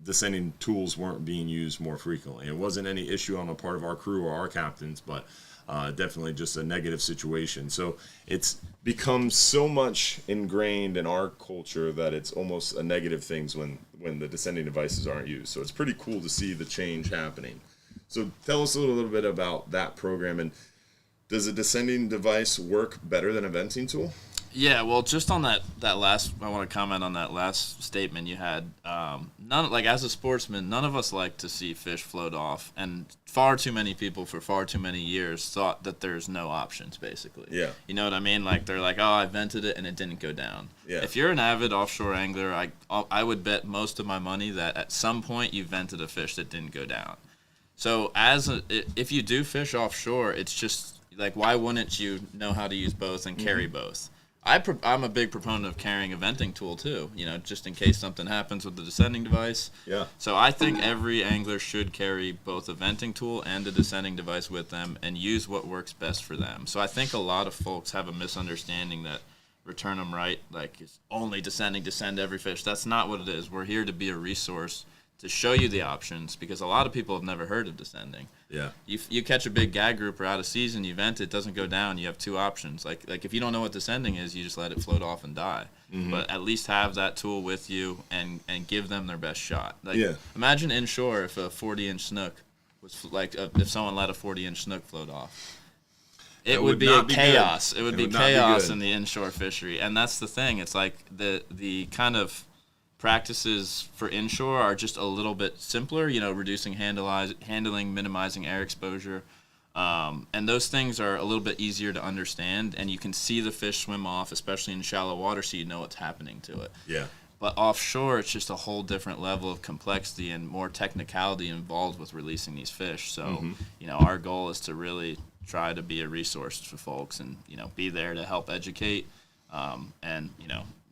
descending tools weren't being used more frequently. It wasn't any issue on the part of our crew or our captains, but definitely just a negative situation. So it's become so much ingrained in our culture that it's almost a negative thing when the descending devices aren't used. So it's pretty cool to see the change happening. So tell us a little bit about that program, and does a descending device work better than a venting tool? Yeah, well, just on that last, I want to comment on that last statement you had. As a sportsman, none of us like to see fish float off, and far too many people for far too many years thought that there's no options, basically. Yeah. You know what I mean? Like, they're like, oh, I vented it and it didn't go down. Yeah. If you're an avid offshore angler, I would bet most of my money that at some point you vented a fish that didn't go down. So if you do fish offshore, it's just like, why wouldn't you know how to use both and carry both? I'm a big proponent of carrying a venting tool too, just in case something happens with the descending device. Yeah. So I think every angler should carry both a venting tool and a descending device with them and use what works best for them. So I think a lot of folks have a misunderstanding that return them right, like it's only descending, descend every fish. That's not what it is. We're here to be a resource to show you the options, because a lot of people have never heard of descending. Yeah. You catch a big gag grouper out of season, you vent it, doesn't go down, you have two options. Like if you don't know what descending is, you just let it float off and die. Mm-hmm. But at least have that tool with you and give them their best shot. Imagine inshore if a 40-inch snook was if someone let a 40-inch snook float off. It would be a chaos. It would be chaos in the inshore fishery. And that's the thing. It's like the kind of practices for inshore are just a little bit simpler, reducing handling, minimizing air exposure. And those things are a little bit easier to understand, and you can see the fish swim off, especially in shallow water, so you know what's happening to it. Yeah. But offshore, it's just a whole different level of complexity and more technicality involved with releasing these fish. So, our goal is to really try to be a resource for folks and, be there to help educate and,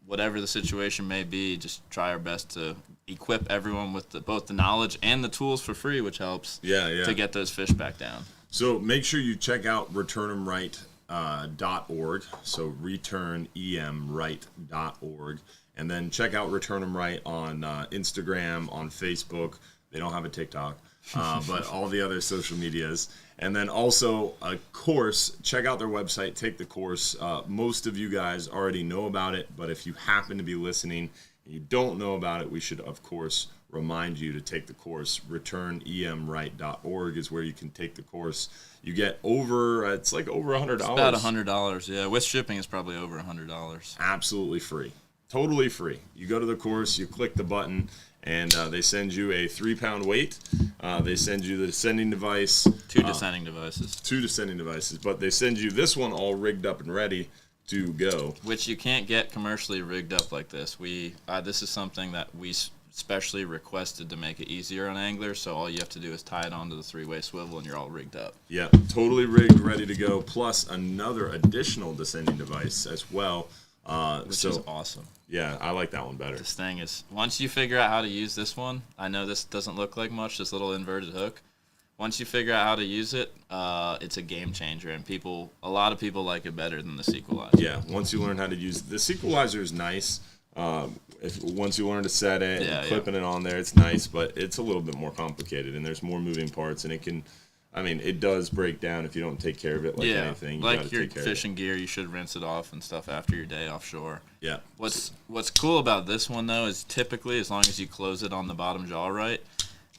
whatever the situation may be, just try our best to equip everyone with both the knowledge and the tools for free, which helps to get those fish back down. So make sure you check out returnemright.org. So returnemright.org. And then check out Return 'em Right on Instagram, on Facebook. They don't have a TikTok, but all the other social medias. And then also a course, check out their website, take the course. Most of you guys already know about it, but if you happen to be listening and you don't know about it, we should, of course, remind you to take the course. ReturnEmRight.org is where you can take the course. You get it's like over $100. It's about $100, yeah. With shipping, it's probably over $100. Absolutely free. Totally free. You go to the course, you click the button, and they send you a 3-pound weight. They send you the descending device. Two descending devices. But they send you this one all rigged up and ready to go. Which you can't get commercially rigged up like this. This is something that we specially requested to make it easier on anglers, so all you have to do is tie it onto the 3-way swivel and you're all rigged up. Yeah, totally rigged, ready to go, plus another additional descending device as well. Which is awesome. Yeah, I like that one better. This thing is, once you figure out how to use this one, I know this doesn't look like much, this little inverted hook. Once you figure out how to use it, it's a game changer, and a lot of people like it better than the Sequelizer. Yeah, once you learn how to use the Sequelizer is nice. Once you learn to set it, and clipping it on there, it's nice, but it's a little bit more complicated, and there's more moving parts, and it does break down if you don't take care of it like anything. Like your fishing gear, you should rinse it off and stuff after your day offshore. Yeah. What's cool about this one, though, is typically as long as you close it on the bottom jaw right,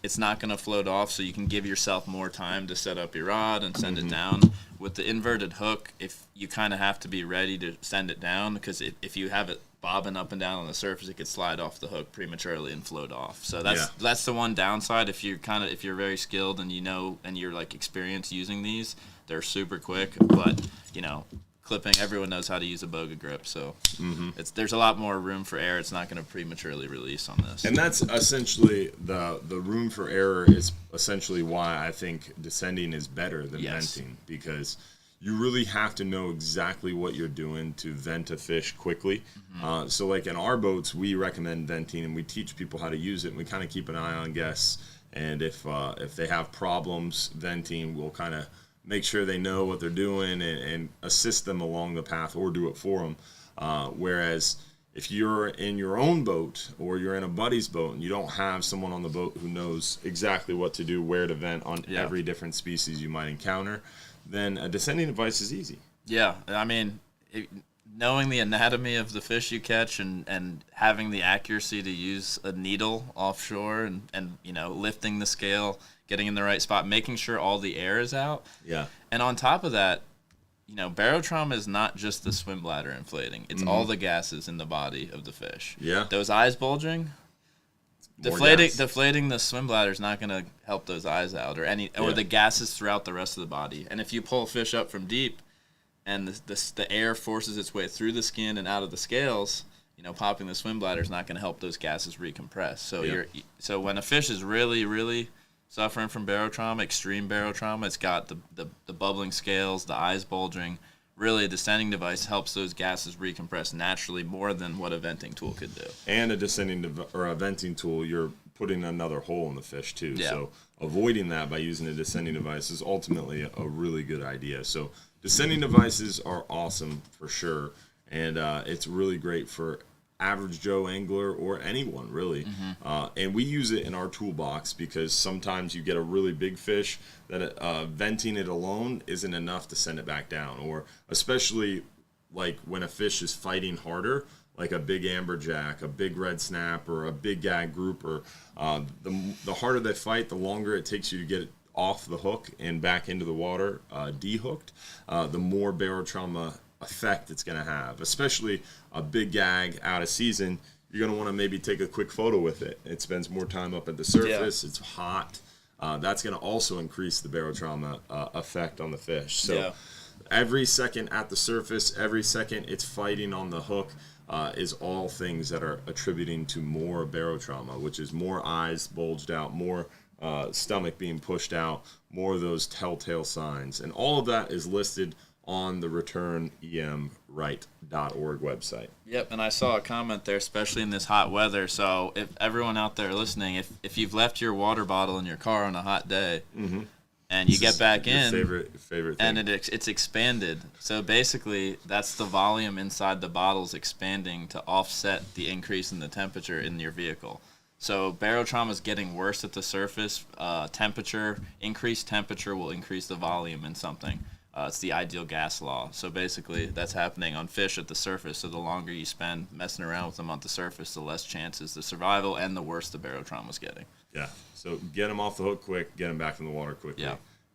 it's not going to float off, so you can give yourself more time to set up your rod and send it down. With the inverted hook, if you kind of have to be ready to send it down, because if you have it bobbing up and down on the surface, it could slide off the hook prematurely and float off. So that's the one downside. If you're very skilled and and you're like experienced using these, they're super quick. But clipping, everyone knows how to use a boga grip, so there's a lot more room for error. It's not going to prematurely release on this. And that's essentially the room for error is essentially why I think descending is better than venting, because you really have to know exactly what you're doing to vent a fish quickly. So like in our boats, we recommend venting, and we teach people how to use it, and we kind of keep an eye on guests. And if they have problems venting, we'll kind of make sure they know what they're doing and assist them along the path or do it for them. Whereas if you're in your own boat or you're in a buddy's boat and you don't have someone on the boat who knows exactly what to do, where to vent on every different species you might encounter, then a descending device is easy. Yeah, I mean, knowing the anatomy of the fish you catch and having the accuracy to use a needle offshore and lifting the scale, getting in the right spot, making sure all the air is out. Yeah. And on top of that, barotrauma is not just the swim bladder inflating. It's all the gases in the body of the fish. Yeah. Those eyes bulging, deflating the swim bladder is not going to help those eyes out or the gases throughout the rest of the body. And if you pull a fish up from deep and the air forces its way through the skin and out of the scales, popping the swim bladder is not going to help those gases recompress. So when a fish is really, really suffering from barotrauma, extreme barotrauma, it's got the bubbling scales, the eyes bulging. Really, a descending device helps those gases recompress naturally more than what a venting tool could do. And a venting tool, you're putting another hole in the fish too. Yeah. So avoiding that by using a descending device is ultimately a really good idea. So descending devices are awesome for sure, and it's really great for average Joe angler or anyone really. And we use it in our toolbox because sometimes you get a really big fish that venting it alone isn't enough to send it back down, or especially like when a fish is fighting harder, like a big amberjack, a big red snap, or a big gag grouper. The harder they fight, the longer it takes you to get it off the hook and back into the water, dehooked, the more barotrauma effect it's going to have. Especially a big gag out of season, you're going to want to maybe take a quick photo with it. It spends more time up at the surface. It's hot. That's going to also increase the barotrauma effect on the fish. So every second at the surface, every second it's fighting on the hook, is all things that are attributing to more barotrauma, which is more eyes bulged out, more stomach being pushed out, more of those telltale signs. And all of that is listed on the returnemright.org website. Yep, and I saw a comment there, especially in this hot weather. So if everyone out there listening, if you've left your water bottle in your car on a hot day, and you get back in, favorite thing. And it's expanded. So basically, that's the volume inside the bottles expanding to offset the increase in the temperature in your vehicle. So barotrauma is getting worse at the surface. Increased temperature will increase the volume in something. It's the ideal gas law. So basically, that's happening on fish at the surface. So the longer you spend messing around with them on the surface, the less chances the survival and the worse the barotrauma is getting. Yeah. So get them off the hook quick, get them back in the water quickly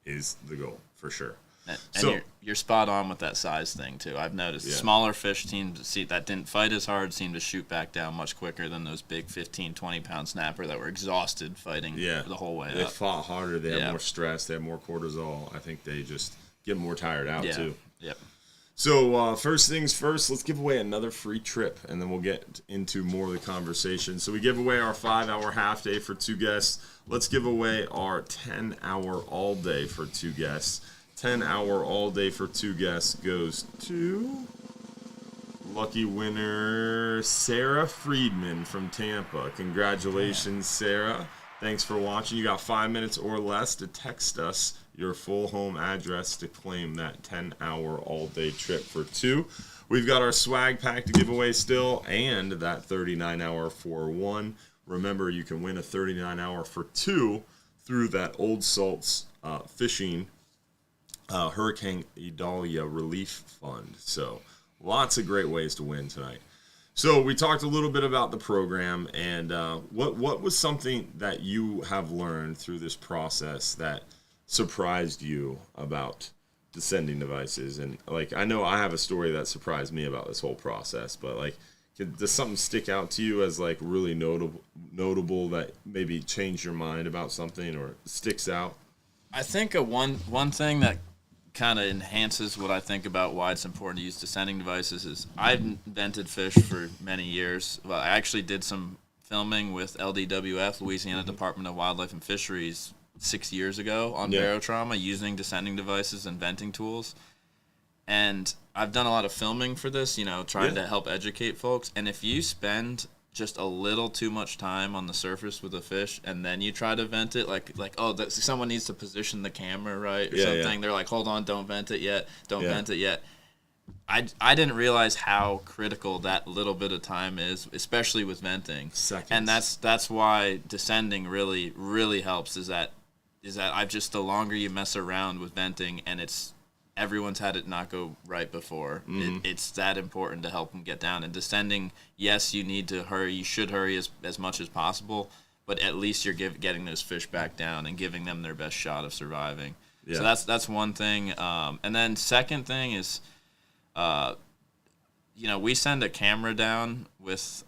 is the goal for sure. And you're spot on with that size thing too. I've noticed smaller fish that didn't fight as hard seem to shoot back down much quicker than those big 15, 20-pound snapper that were exhausted fighting the whole way They up. fought harder. They had more stress. They had more cortisol. I think they just get more tired out too. Yep. So first things first, let's give away another free trip, and then we'll get into more of the conversation. So we give away our 5-hour half day for 2 guests. Let's give away our 10-hour all day for 2 guests. 10-hour all day for 2 guests goes to lucky winner Sarah Friedman from Tampa. Congratulations, Sarah. Thanks for watching. You got 5 minutes or less to text us your full home address to claim that 10-hour all-day trip for 2. We've got our swag pack to give away still, and that 39-hour for 1. Remember, you can win a 39-hour for 2 through that Old Salts Fishing Hurricane Idalia Relief Fund. So lots of great ways to win tonight. So we talked a little bit about the program, and what was something that you have learned through this process that surprised you about descending devices? And like, I know I have a story that surprised me about this whole process, but like, does something stick out to you as like really notable that maybe changed your mind about something or sticks out? I think one thing that kind of enhances what I think about why it's important to use descending devices is I've invented fish for many years. Well, I actually did some filming with LDWF, Louisiana Department of Wildlife and Fisheries, 6 years ago on barotrauma using descending devices and venting tools. And I've done a lot of filming for this, trying to help educate folks. And if you spend just a little too much time on the surface with a fish and then you try to vent it, someone needs to position the camera right or something. They're like, hold on, don't vent it yet. Vent it yet. I didn't realize how critical that little bit of time is, especially with venting. Seconds. And that's why descending really, really helps is that the longer you mess around with venting, and everyone's had it not go right before. It's that important to help them get down. And descending, yes, you need to hurry. You should hurry as much as possible, but at least you're getting those fish back down and giving them their best shot of surviving. Yeah. So that's one thing. And then second thing is, we send a camera down with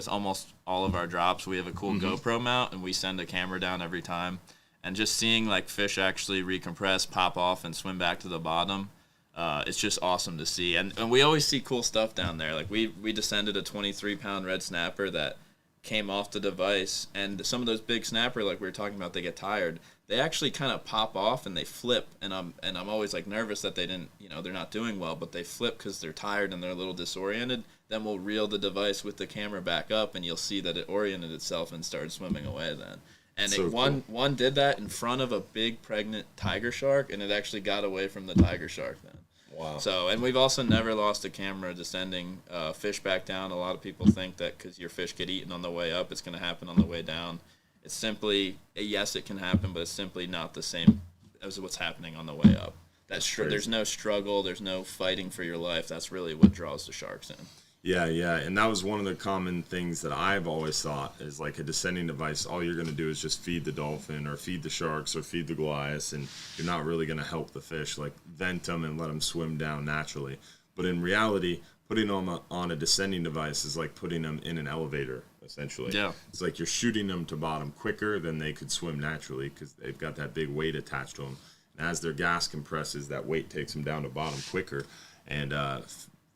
almost all of our drops. We have a cool GoPro mount, and we send a camera down every time. And just seeing like fish actually recompress, pop off, and swim back to the bottom, it's just awesome to see. And we always see cool stuff down there. Like we descended a 23-pound red snapper that came off the device, and some of those big snapper, like we were talking about, they get tired. They actually kind of pop off and they flip, and I'm always like nervous that they didn't, they're not doing well, but they flip because they're tired and they're a little disoriented. Then we'll reel the device with the camera back up, and you'll see that it oriented itself and started swimming away then. And So one did that in front of a big pregnant tiger shark, and it actually got away from the tiger shark then. Wow. So, and we've also never lost a camera descending fish back down. A lot of people think that because your fish get eaten on the way up, it's going to happen on the way down. It's simply, yes, it can happen, but it's simply not the same as what's happening on the way up. There's no struggle. There's no fighting for your life. That's really what draws the sharks in. Yeah, and that was one of the common things that I've always thought is like a descending device. All you're going to do is just feed the dolphin or feed the sharks or feed the Goliaths, and you're not really going to help the fish, like vent them and let them swim down naturally. But in reality, putting them on a descending device is like putting them in an elevator, essentially. Yeah. It's like you're shooting them to bottom quicker than they could swim naturally because they've got that big weight attached to them. And as their gas compresses, that weight takes them down to bottom quicker. And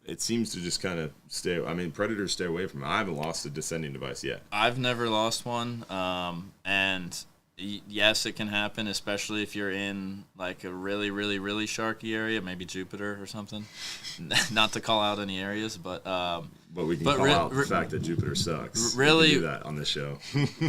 it seems to just kind of predators stay away from it. I haven't lost a descending device yet. I've never lost one, and yes, it can happen, especially if you're in like a really, really, really sharky area, maybe Jupiter or something. Not to call out any areas, but we can call out the fact that Jupiter sucks. Really, we can do that on this show.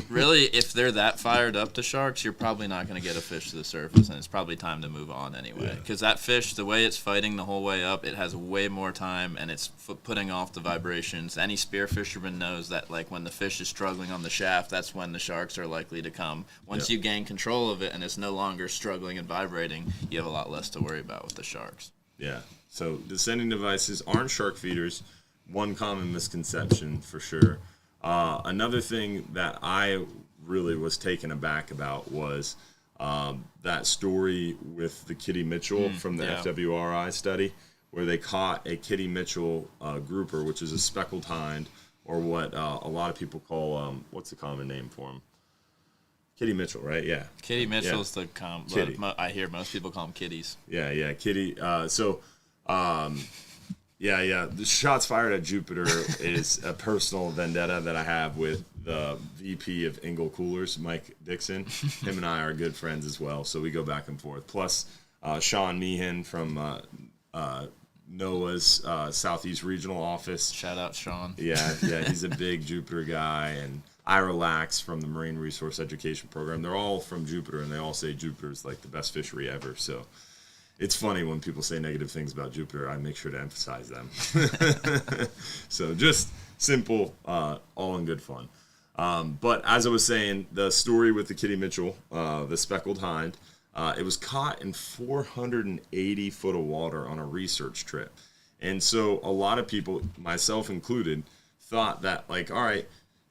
Really, if they're that fired up to sharks, you're probably not going to get a fish to the surface, and it's probably time to move on anyway. Because that fish, the way it's fighting the whole way up, it has way more time, and it's putting off the vibrations. Any spear fisherman knows that, like when the fish is struggling on the shaft, that's when the sharks are likely to come. Once you gain control of it and it's no longer struggling and vibrating, you have a lot less to worry about with the sharks. Yeah. So descending devices aren't shark feeders. One common misconception for sure. Another thing that I really was taken aback about was that story with the Kitty Mitchell from the FWRI study, where they caught a Kitty Mitchell grouper, which is a speckled hind, or what a lot of people call, what's the common name for him? Kitty Mitchell, right? Yeah. Kitty Mitchell's the Kitty. I hear most people call them kitties. Yeah, Kitty. The shots fired at Jupiter is a personal vendetta that I have with the VP of Ingle Coolers, Mike Dixon. Him and I are good friends as well, so we go back and forth. Plus, Sean Meehan from NOAA's Southeast Regional Office. Shout out, Sean. Yeah, he's a big Jupiter guy, and Ira Lax from the Marine Resource Education Program. They're all from Jupiter, and they all say Jupiter's like the best fishery ever. So it's funny when people say negative things about Jupiter. I make sure to emphasize them. So just simple, all in good fun. But as I was saying, the story with the Kitty Mitchell, the speckled hind, it was caught in 480 foot of water on a research trip. And so a lot of people, myself included, thought that, like, all right,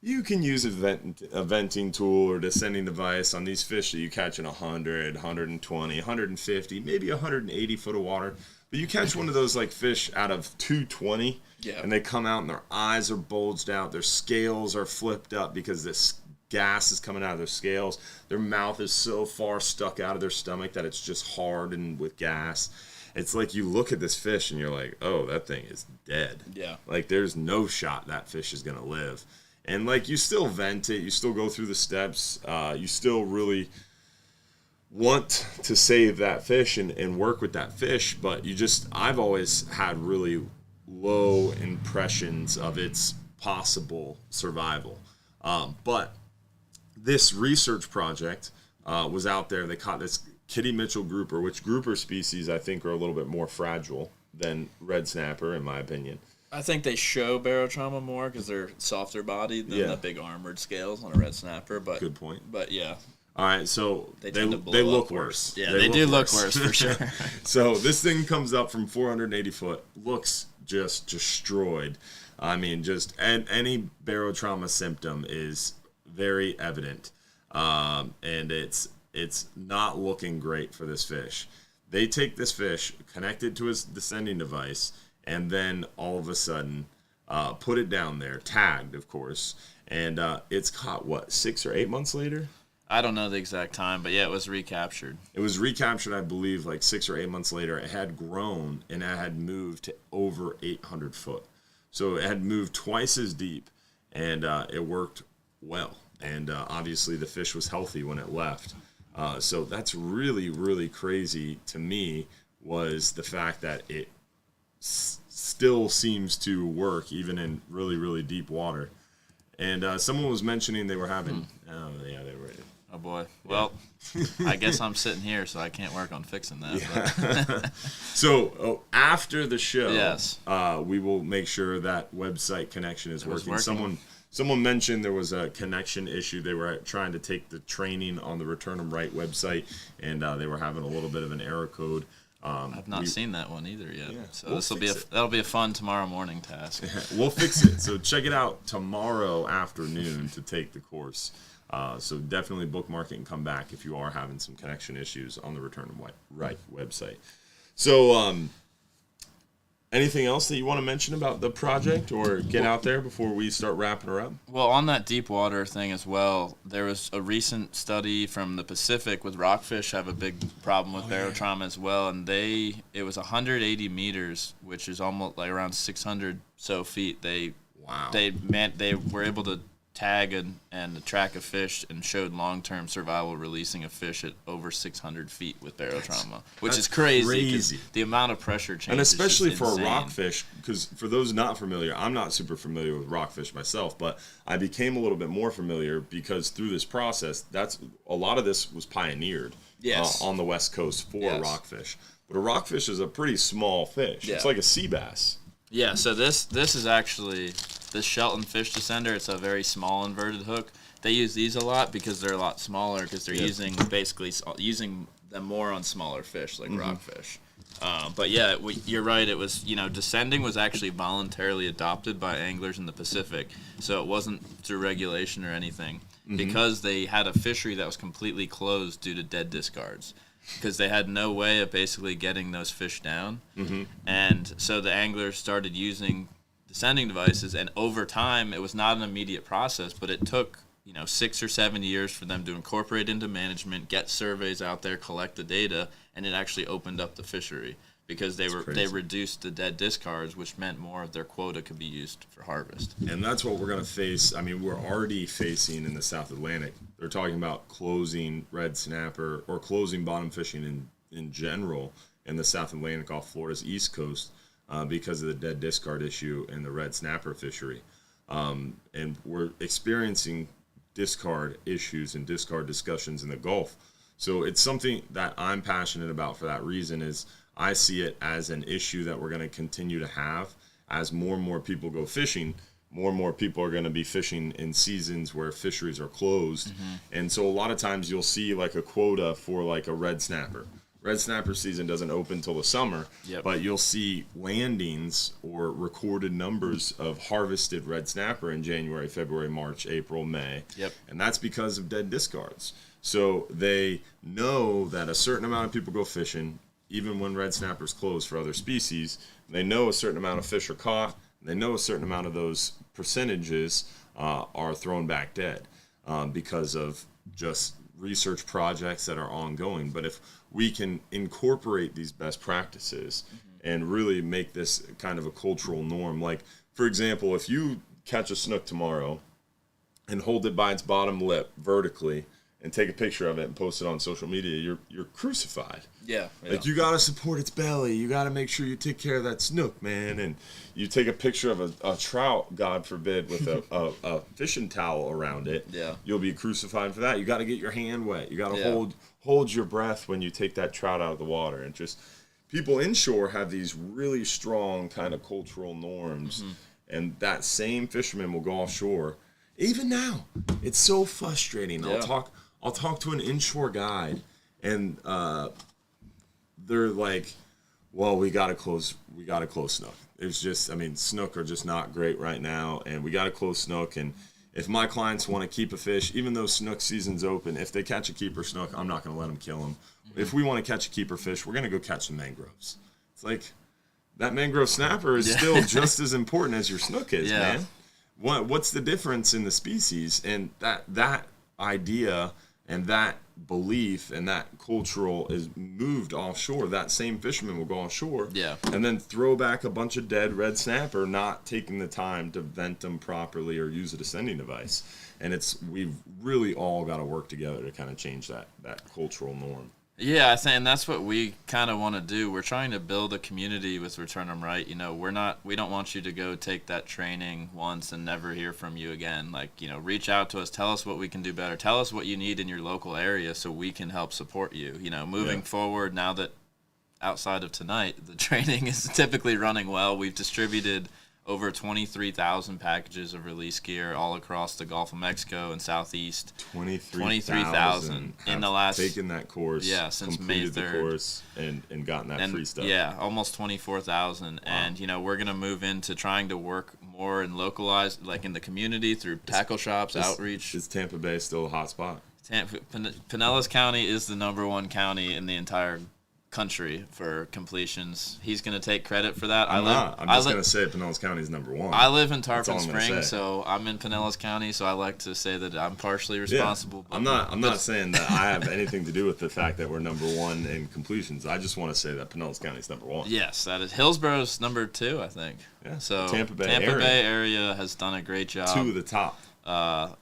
you can use a venting tool or descending device on these fish that you catch in 100, 120, 150, maybe 180 foot of water. But you catch one of those like fish out of 220, and they come out and their eyes are bulged out, their scales are flipped up because this gas is coming out of their scales. Their mouth is so far stuck out of their stomach that it's just hardened with gas. It's like you look at this fish and you're like, oh, that thing is dead. Yeah. Like there's no shot that fish is going to live. And, like, you still vent it. You still go through the steps. You still really want to save that fish and work with that fish. But I've always had really low impressions of its possible survival. But this research project was out there. They caught this Kitty Mitchell grouper, which grouper species I think are a little bit more fragile than red snapper, in my opinion. I think they show barotrauma more because they're softer bodied than the big armored scales on a red snapper. But good point. But yeah. All right, so they look worse. Yeah, they do look worse for sure. So this thing comes up from 480 foot, looks just destroyed. I mean, and any barotrauma symptom is very evident, and it's it's not looking great for this fish. They take this fish, connect it to his descending device, and then all of a sudden put it down there, tagged, of course, and it's caught, 6 or 8 months later? I don't know the exact time, but yeah, it was recaptured. It was recaptured, I believe, 6 or 8 months later. It had grown, and it had moved to over 800 foot. So it had moved twice as deep, and it worked well. And obviously the fish was healthy when it left. So that's really, really crazy to me, was the fact that it still seems to work even in really, really deep water. And someone was mentioning they were having, they were. Oh boy. Well, I guess I'm sitting here, so I can't work on fixing that. Yeah. So after the show, yes, we will make sure that website connection is working. Someone mentioned there was a connection issue. They were trying to take the training on the Return 'em Right website, and they were having a little bit of an error code. I've not seen that one either yet. Yeah, So that'll be a fun tomorrow morning task. We'll fix it. So check it out tomorrow afternoon to take the course. So definitely bookmark it and come back if you are having some connection issues on the Return 'em Right website. So anything else that you want to mention about the project or get out there before we start wrapping her up? Well, on that deep water thing as well, there was a recent study from the Pacific with rockfish have a big problem with barotrauma as well, and it was 180 meters, which is almost like around 600 so feet. They were able to tag and track a fish and showed long-term survival releasing a fish at over 600 feet with barotrauma, which is crazy. The amount of pressure change, and especially for insane. a rockfish, because for those not familiar, I'm not super familiar with rockfish myself, but I became a little bit more familiar because through this process, a lot of this was pioneered on the West Coast for rockfish. But a rockfish is a pretty small fish. Yeah. It's like a sea bass. Yeah, so this is actually this Shelton fish descender. It's a very small inverted hook. They use these a lot because they're a lot smaller because they're using them more on smaller fish like rockfish. But yeah, you're right. It was, descending was actually voluntarily adopted by anglers in the Pacific, so it wasn't through regulation or anything because they had a fishery that was completely closed due to dead discards. Because they had no way of basically getting those fish down. And so the anglers started using descending devices, and over time, it was not an immediate process, but it took 6 or 7 years for them to incorporate into management, get surveys out there, collect the data, and it actually opened up the fishery because they reduced the dead discards, which meant more of their quota could be used for harvest. And that's what we're going to face. I mean, we're already facing in the South Atlantic. They're talking about closing red snapper or closing bottom fishing in general in the South Atlantic off Florida's east coast because of the dead discard issue and the red snapper fishery. And we're experiencing discard issues and discard discussions in the Gulf. So it's something that I'm passionate about for that reason is I see it as an issue that we're going to continue to have as more and more people go fishing. More and more people are going to be fishing in seasons where fisheries are closed. And so a lot of times you'll see like a quota for like a red snapper. Red snapper season doesn't open till the summer, but you'll see landings or recorded numbers of harvested red snapper in January, February, March, April, May. And that's because of dead discards. So they know that a certain amount of people go fishing, even when red snappers close for other species. They know a certain amount of fish are caught. They know a certain amount of those percentages are thrown back dead because of just research projects that are ongoing. But if we can incorporate these best practices and really make this kind of a cultural norm, like, for example, if you catch a snook tomorrow and hold it by its bottom lip vertically and take a picture of it and post it on social media, you're crucified. Like, you got to support its belly. You got to make sure you take care of that snook, man. And you take a picture of a trout, God forbid, with a fishing towel around it. You'll be crucified for that. You got to get your hand wet. You got to hold your breath when you take that trout out of the water. And just people inshore have these really strong kind of cultural norms. And that same fisherman will go offshore. Even now, it's so frustrating. I'll talk to an inshore guide, and they're like, well, we got to close snook. It's just, snook are just not great right now, and we got to close snook, and if my clients want to keep a fish, even though snook season's open, if they catch a keeper snook, I'm not going to let them kill them. If we want to catch a keeper fish, we're going to go catch some mangroves. It's like that mangrove snapper is still just as important as your snook is, man. What's the difference in the species? And that idea and that belief and that cultural is moved offshore. That same fisherman will go offshore and then throw back a bunch of dead red snapper, not taking the time to vent them properly or use a descending device. And we've really all got to work together to kind of change that cultural norm. Yeah, I think, and that's what we kind of want to do. We're trying to build a community with Return 'em Right. You know, we don't want you to go take that training once and never hear from you again. Like, you know, reach out to us, tell us what we can do better, tell us what you need in your local area so we can help support you. You know, moving forward, now that outside of tonight, the training is typically running well. We've distributed over 23,000 packages of release gear all across the Gulf of Mexico and Southeast. 23,000 in the last... taken that course, since May 3rd. The course, and gotten that free stuff. Yeah, almost 24,000. Wow. And, you know, we're going to move into trying to work more and localize, like in the community through tackle shops, outreach. Is Tampa Bay still a hot spot? Pinellas County is the number 1 county in the entire country for completions. He's going to take credit for that. I'm just going to say Pinellas County is number 1. I live in Tarpon Springs, so I'm in Pinellas County, so I like to say that I'm partially responsible. Yeah. I'm not saying that I have anything to do with the fact that we're number 1 in completions. I just want to say that Pinellas County is number 1. Yes, that is. Hillsboro's number 2, I think. Yeah. So Tampa Bay area has done a great job. To the top.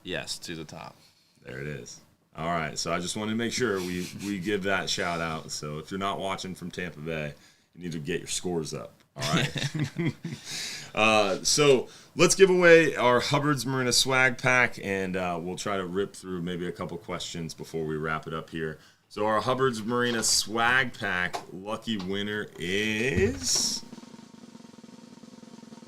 Yes, to the top. There it is. All right, so I just wanted to make sure we give that shout out. So if you're not watching from Tampa Bay, you need to get your scores up. All right. So let's give away our Hubbard's Marina swag pack, and we'll try to rip through maybe a couple questions before we wrap it up here. So our Hubbard's Marina swag pack lucky winner is...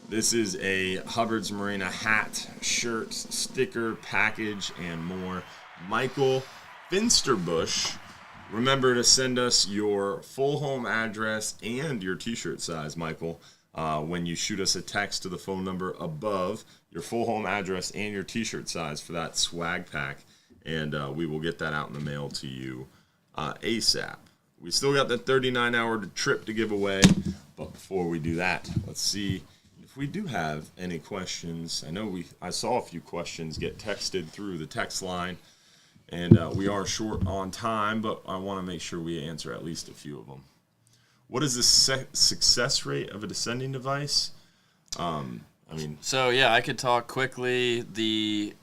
This is a Hubbard's Marina hat, shirt, sticker, package, and more. Michael Finsterbush. Remember to send us your full home address and your t-shirt size, Michael, when you shoot us a text to the phone number above, your full home address and your t-shirt size for that swag pack, and we will get that out in the mail to you ASAP. We still got that 39-hour trip to give away, but before we do that, let's see if we do have any questions. I saw a few questions get texted through the text line. And we are short on time, but I want to make sure we answer at least a few of them. What is the success rate of a descending device? So yeah, I could talk quickly. The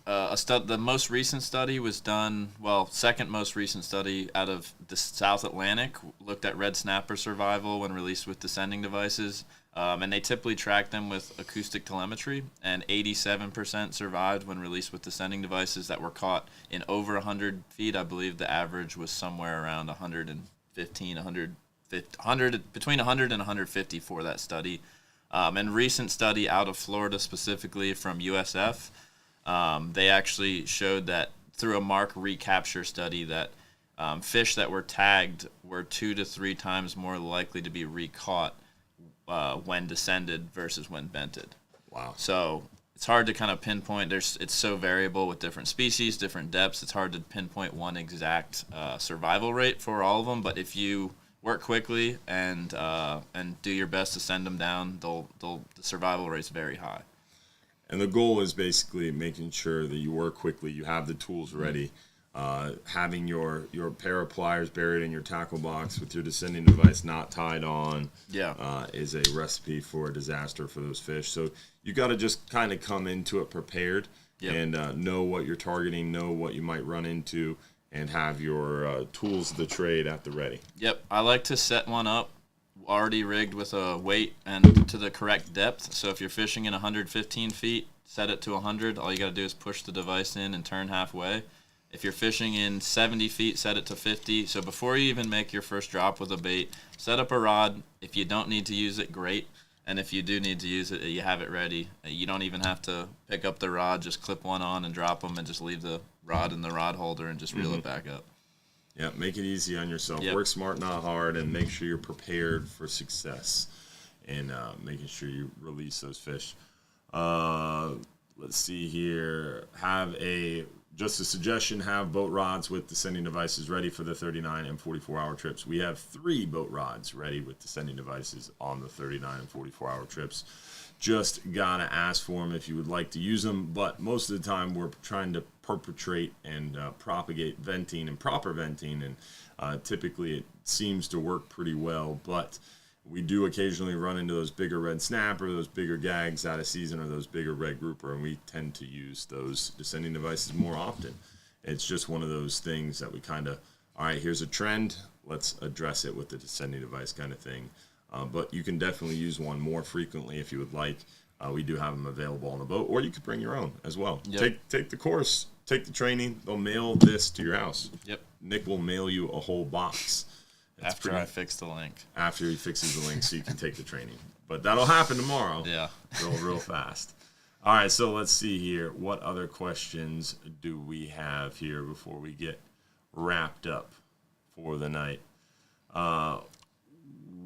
most recent study was done. Second most recent study out of the South Atlantic looked at red snapper survival when released with descending devices. And they typically track them with acoustic telemetry, and 87% survived when released with descending devices that were caught in over 100 feet. I believe the average was somewhere around 115, 100, between 100 and 150 for that study. And recent study out of Florida, specifically from USF, they actually showed that through a mark recapture study that fish that were tagged were 2 to 3 times more likely to be recaught when descended versus when vented. Wow. So it's hard to kind of pinpoint. It's so variable with different species, different depths. It's hard to pinpoint one exact survival rate for all of them. But if you work quickly and do your best to send them down, the survival rate's very high. And the goal is basically making sure that you work quickly, you have the tools ready. Having your pair of pliers buried in your tackle box with your descending device not tied on is a recipe for a disaster for those fish. So you got to just kind of come into it prepared and know what you're targeting, know what you might run into, and have your tools of the trade at the ready. Yep, I like to set one up already rigged with a weight and to the correct depth. So if you're fishing in 115 feet, set it to 100. All you got to do is push the device in and turn halfway. If you're fishing in 70 feet, set it to 50. So before you even make your first drop with a bait, set up a rod. If you don't need to use it, great. And if you do need to use it, you have it ready. You don't even have to pick up the rod. Just clip one on and drop them and just leave the rod in the rod holder and just reel it back up. Yeah, make it easy on yourself. Yep. Work smart, not hard, and make sure you're prepared for success and making sure you release those fish. let's see here. Just a suggestion, have boat rods with descending devices ready for the 39 and 44-hour trips. We have 3 boat rods ready with descending devices on the 39 and 44-hour trips. Just gotta ask for them if you would like to use them, but most of the time we're trying to perpetrate and propagate venting and proper venting, and typically it seems to work pretty well, but we do occasionally run into those bigger red snapper, those bigger gags out of season, or those bigger red grouper, and we tend to use those descending devices more often. It's just one of those things that we kind of, all right, here's a trend, let's address it with the descending device kind of thing. But you can definitely use one more frequently if you would like. We do have them available on the boat, or you could bring your own as well. Yep. Take the course, take the training. They'll mail this to your house. Yep. Nick will mail you a whole box. I fix the link. After he fixes the link so you can take the training. But that'll happen tomorrow. Yeah. Real fast. All right, so let's see here. What other questions do we have here before we get wrapped up for the night?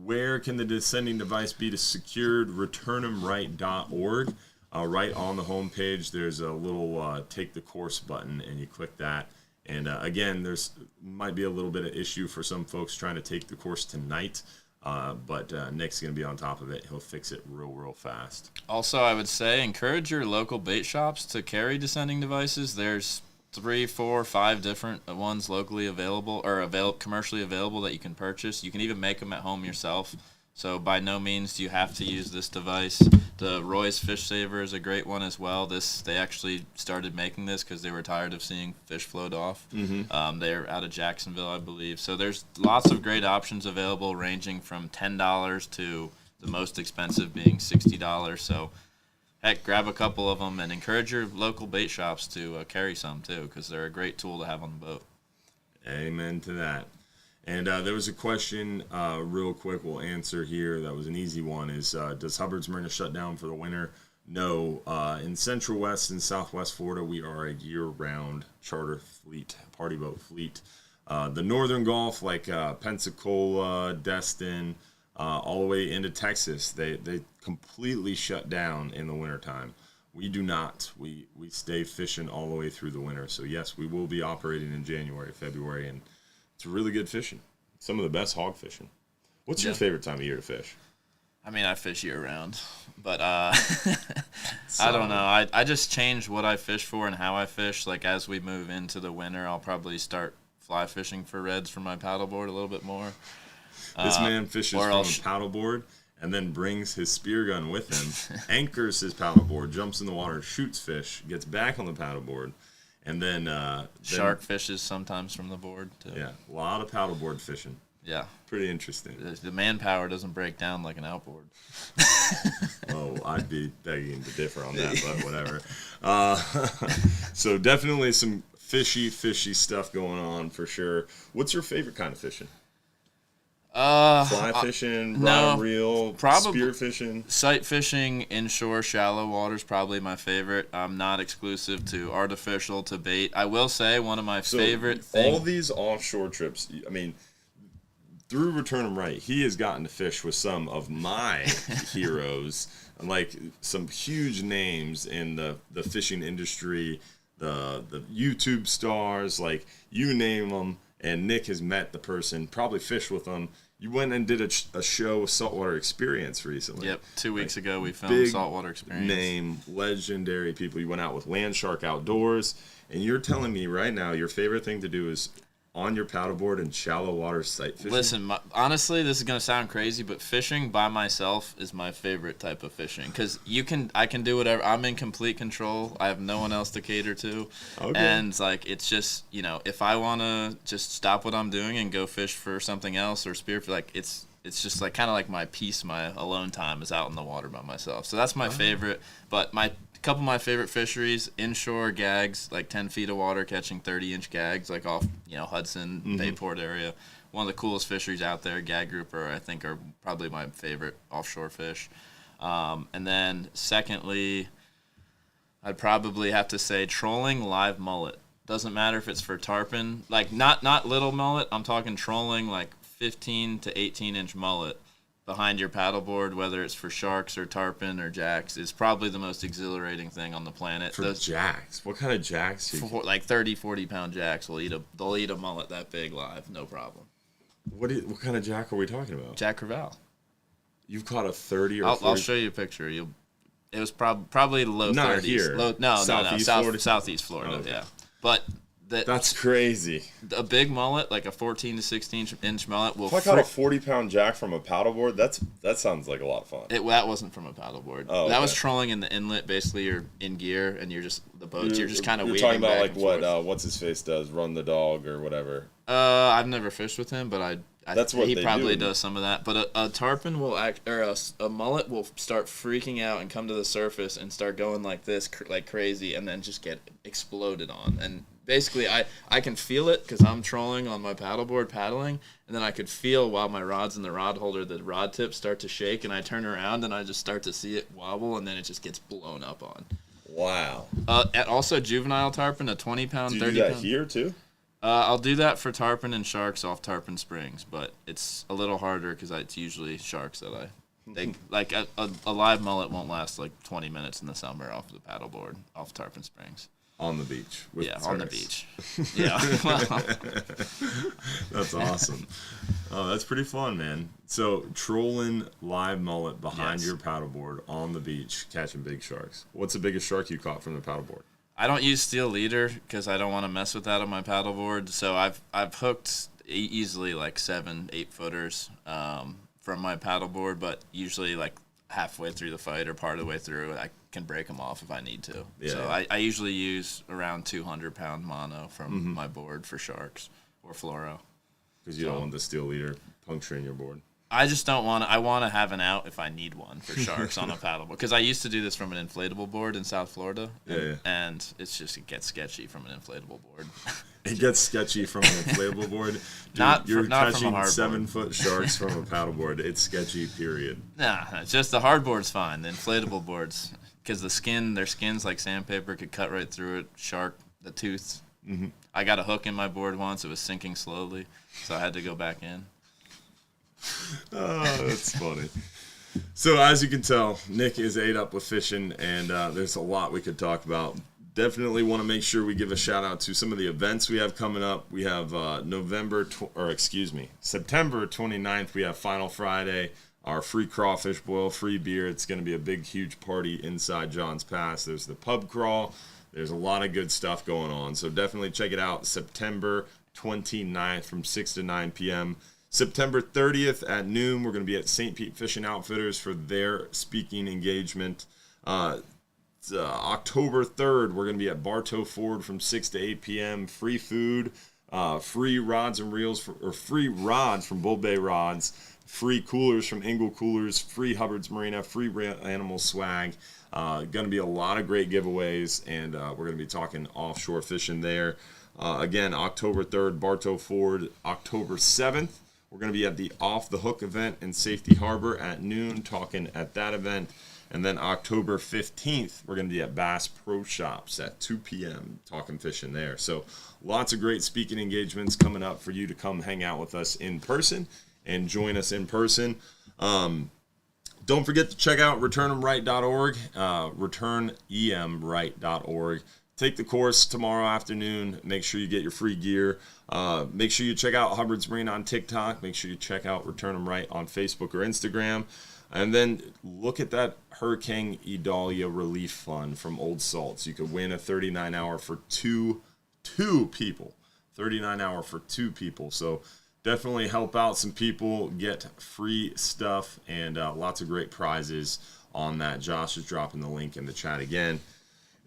Where can the descending device be secured? ReturnEmRight.org. Right on the homepage, there's a little take the course button, and you click that. And again, there's might be a little bit of issue for some folks trying to take the course tonight, but Nick's going to be on top of it. He'll fix it real fast. Also, I would say encourage your local bait shops to carry descending devices. There's 3, 4, 5 different ones locally available or commercially available that you can purchase. You can even make them at home yourself. So by no means do you have to use this device. The Roy's Fish Saver is a great one as well. They actually started making this because they were tired of seeing fish float off. Mm-hmm. They're out of Jacksonville, I believe. So there's lots of great options available, ranging from $10 to the most expensive being $60. So heck, grab a couple of them and encourage your local bait shops to carry some too, because they're a great tool to have on the boat. Amen to that. And there was a question, real quick, we'll answer here. That was an easy one. Is does Hubbard's Marina shut down for the winter? No. In Central West and Southwest Florida, we are a year-round charter fleet, party boat fleet. The Northern Gulf, like Pensacola, Destin, all the way into Texas, they completely shut down in the wintertime. We do not. We stay fishing all the way through the winter. So, yes, we will be operating in January, February, and it's really good fishing. Some of the best hog fishing. What's your favorite time of year to fish? I mean, I fish year-round, but I don't know. I just change what I fish for and how I fish. Like, as we move into the winter, I'll probably start fly fishing for reds for my paddleboard a little bit more. This man fishes from a paddleboard and then brings his spear gun with him, anchors his paddleboard, jumps in the water, shoots fish, gets back on the paddleboard, and then shark fishes sometimes from the board too. Yeah, a lot of paddleboard fishing. Yeah, pretty interesting. The manpower doesn't break down like an outboard. Oh, I'd be begging to differ on that, but whatever. So definitely some fishy stuff going on for sure. What's your favorite kind of fishing? Fly fishing, rod and reel, probably spear fishing. Sight fishing, inshore, shallow water is probably my favorite. I'm not exclusive to artificial, to bait. I will say one of my favorite things. All these offshore trips, I mean, through Return 'em Right, he has gotten to fish with some of my heroes, like some huge names in the fishing industry, the YouTube stars, like you name them, and Nick has met the person, probably fished with them. You went and did a show, Saltwater Experience, recently. Yep, 2 weeks ago we filmed Saltwater Experience. Name, legendary people. You went out with Land Shark Outdoors, and you're telling me right now your favorite thing to do is on your paddleboard and shallow water sight fishing? Listen, honestly, this is going to sound crazy, but fishing by myself is my favorite type of fishing because I can do whatever. I'm in complete control. I have no one else to cater to. Okay. And, like, it's just, if I want to just stop what I'm doing and go fish for something else or spearfish, like, it's just, like, kind of like my peace, my alone time is out in the water by myself. So that's my favorite. But couple of my favorite fisheries, inshore gags, like 10 feet of water catching 30-inch gags, like off Hudson, Bayport area. One of the coolest fisheries out there, gag grouper, I think are probably my favorite offshore fish. And then secondly, I'd probably have to say trolling live mullet. Doesn't matter if it's for tarpon, like not little mullet. I'm talking trolling like 15 to 18-inch mullet. behind your paddleboard, whether it's for sharks or tarpon or jacks, is probably the most exhilarating thing on the planet. For jacks? What kind of jacks? Like 30, 40-pound jacks they'll eat a mullet that big live, no problem. What kind of jack are we talking about? Jack Crevalle. You've caught a 30 or 40? I'll show you a picture. It was probably low 30s. Not here. No, Southeast Florida, okay. yeah. But that's crazy. A big mullet, like a 14 to 16-inch mullet, will. If I caught a 40-pound jack from a paddleboard, that sounds like a lot of fun. That wasn't from a paddleboard. Oh, that was trolling in the inlet. Basically, you're in gear and you're just kind of. You're talking about like what what's his face does, Run the Dog or whatever. I've never fished with him, but he probably does some of that. But a tarpon will a mullet will start freaking out and come to the surface and start going like this, like crazy, and then just get exploded on. And basically, I can feel it because I'm trolling on my paddleboard paddling, and then I could feel while my rod's in the rod holder, the rod tips start to shake, and I turn around and I just start to see it wobble, and then it just gets blown up on. Wow. Also, juvenile tarpon, a 20-pound, 30-pound. Do you do that here too? I'll do that for tarpon and sharks off Tarpon Springs, but it's a little harder because it's usually sharks that like a live mullet won't last like 20 minutes in the summer off the paddleboard off Tarpon Springs. On the beach. On the beach. Yeah. That's awesome. Oh, that's pretty fun, man. So trolling live mullet behind your paddleboard on the beach, catching big sharks. What's the biggest shark you caught from the paddleboard? I don't use steel leader because I don't want to mess with that on my paddleboard. So I've hooked easily like 7-8 footers from my paddleboard, but usually like halfway through the fight or part of the way through, I can break them off if I need to. Yeah. So I usually use around 200-pound mono from my board for sharks or fluoro. Because you don't want the steel leader puncturing your board. I just don't want to. I want to have an out if I need one for sharks on a paddleboard. Because I used to do this from an inflatable board in South Florida. And it gets sketchy from an inflatable board. It gets sketchy from an inflatable board. Dude, you're catching 7-foot sharks from a paddleboard. It's sketchy, period. Nah, it's just the hard board's fine. The inflatable boards, because their skin's like sandpaper, could cut right through it. Shark, the tooth. Mm-hmm. I got a hook in my board once. It was sinking slowly, so I had to go back in. Oh, that's funny. So as you can tell, Nick is ate up with fishing, and there's a lot we could talk about. Definitely want to make sure we give a shout out to some of the events we have coming up. We have September 29th. We have Final Friday, our free crawfish boil, free beer. It's going to be a big, huge party inside John's Pass. There's the pub crawl. There's a lot of good stuff going on. So definitely check it out. September 29th from 6 to 9 p.m. September 30th at noon, we're going to be at St. Pete Fishing Outfitters for their speaking engagement. October 3rd, we're going to be at Bartow Ford from 6 to 8 p.m. Free food, free rods and reels, free rods from Bull Bay Rods, free coolers from Engel Coolers, free Hubbard's Marina, free animal swag. Going to be a lot of great giveaways, and we're going to be talking offshore fishing there. Again, October 3rd, Bartow Ford. October 7th, we're going to be at the Off the Hook event in Safety Harbor at noon, talking at that event. And then October 15th, we're going to be at Bass Pro Shops at 2 p.m. talking fishing there. So lots of great speaking engagements coming up for you to come hang out with us in person and join us in person. Don't forget to check out returnemright.org, returnemright.org. Take the course tomorrow afternoon. Make sure you get your free gear. Make sure you check out Hubbard's Marina on TikTok. Make sure you check out Return 'em Right on Facebook or Instagram. And then look at that Hurricane Idalia Relief Fund from Old Salts. You could win a 39-hour for two people. 39-hour for 2 people. So definitely help out some people, get free stuff, and lots of great prizes on that. Josh is dropping the link in the chat again.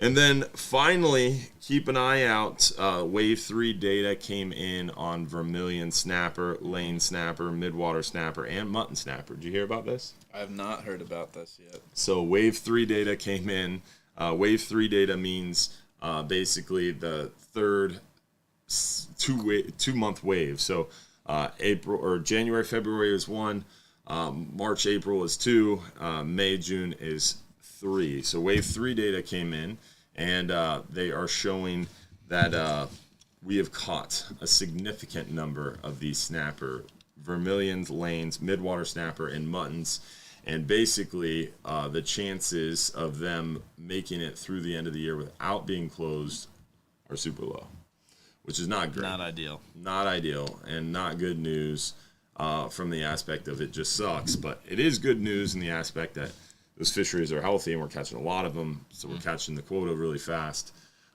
And then finally, keep an eye out. Wave 3 data came in on Vermilion Snapper, Lane Snapper, Midwater Snapper, and Mutton Snapper. Did you hear about this? I have not heard about this yet. So Wave 3 data came in. Wave 3 data means basically the third 2-month wave. So April or January, February is 1. March, April is 2. May, June is 3. So Wave 3 data came in, and they are showing that we have caught a significant number of these snapper vermilions, lanes, midwater snapper, and muttons. And basically, the chances of them making it through the end of the year without being closed are super low, which is not great. Not ideal. Not ideal, and not good news from the aspect of it just sucks. But it is good news in the aspect that those fisheries are healthy and we're catching a lot of them, so we're catching the quota really fast.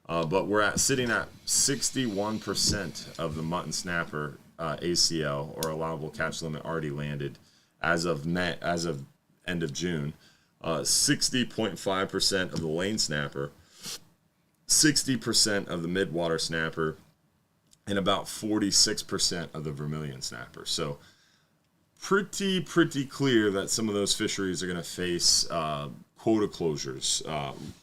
But we're sitting at 61% of the mutton snapper ACL, or allowable catch limit, already landed as of end of June. 60.5% of the lane snapper, 60% of the midwater snapper, and about 46% of the vermilion snapper. So pretty clear that some of those fisheries are going to face quota closures.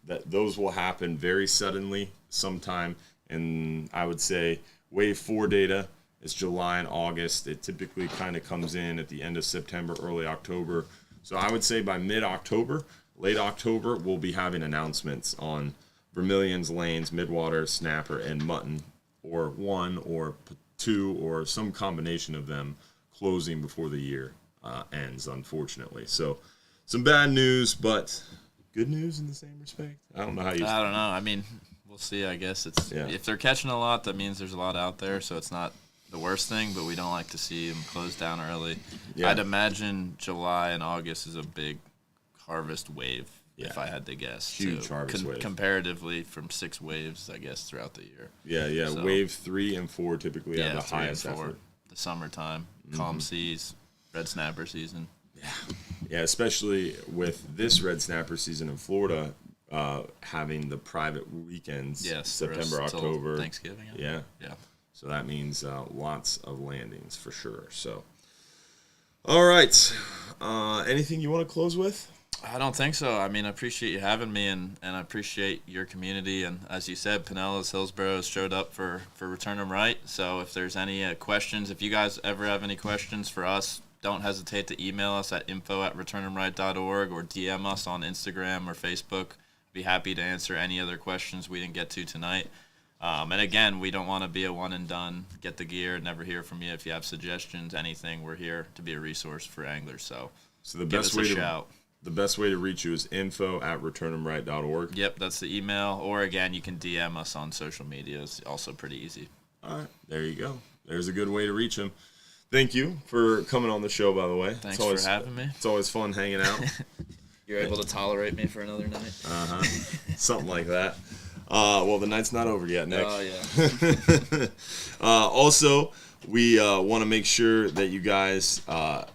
That those will happen very suddenly sometime. And I would say wave 4 data is July and August. It typically kind of comes in at the end of September, early October. So I would say by mid-October, late October, we'll be having announcements on vermilions, lanes, midwater, snapper, and mutton, or 1 or 2 or some combination of them closing before the year ends, unfortunately. So some bad news, but good news in the same respect. I don't know. I mean, we'll see. I guess if they're catching a lot, that means there's a lot out there, so it's not the worst thing, but we don't like to see them close down early. Yeah. I'd imagine July and August is a big harvest wave, if I had to guess. Huge harvest wave. Comparatively from 6 waves, I guess, throughout the year. Yeah. So, wave 3 and 4 typically have the highest effort. The summertime, calm seas, red snapper season. Yeah, especially with this red snapper season in Florida, having the private weekends, September, October. Thanksgiving. Yeah. So that means lots of landings for sure. So, all right. Anything you want to close with? I don't think so. I mean, I appreciate you having me, and I appreciate your community. And as you said, Pinellas, Hillsborough showed up for Return 'em Right. So if there's any questions, if you guys ever have any questions for us, don't hesitate to email us at info@returnemright.org or DM us on Instagram or Facebook. Be happy to answer any other questions we didn't get to tonight. And again, we don't want to be a one and done. Get the gear, never hear from you. If you have suggestions, anything, we're here to be a resource for anglers. So the best way to reach you is info@returnemright.org. Yep, that's the email. Or again, you can DM us on social media. It's also pretty easy. All right, there you go. There's a good way to reach them. Thank you for coming on the show, by the way. Thanks for having me. It's always fun hanging out. You're able to tolerate me for another night? Something like that. Well, the night's not over yet, Nick. Oh, yeah. Also, we want to make sure that you guys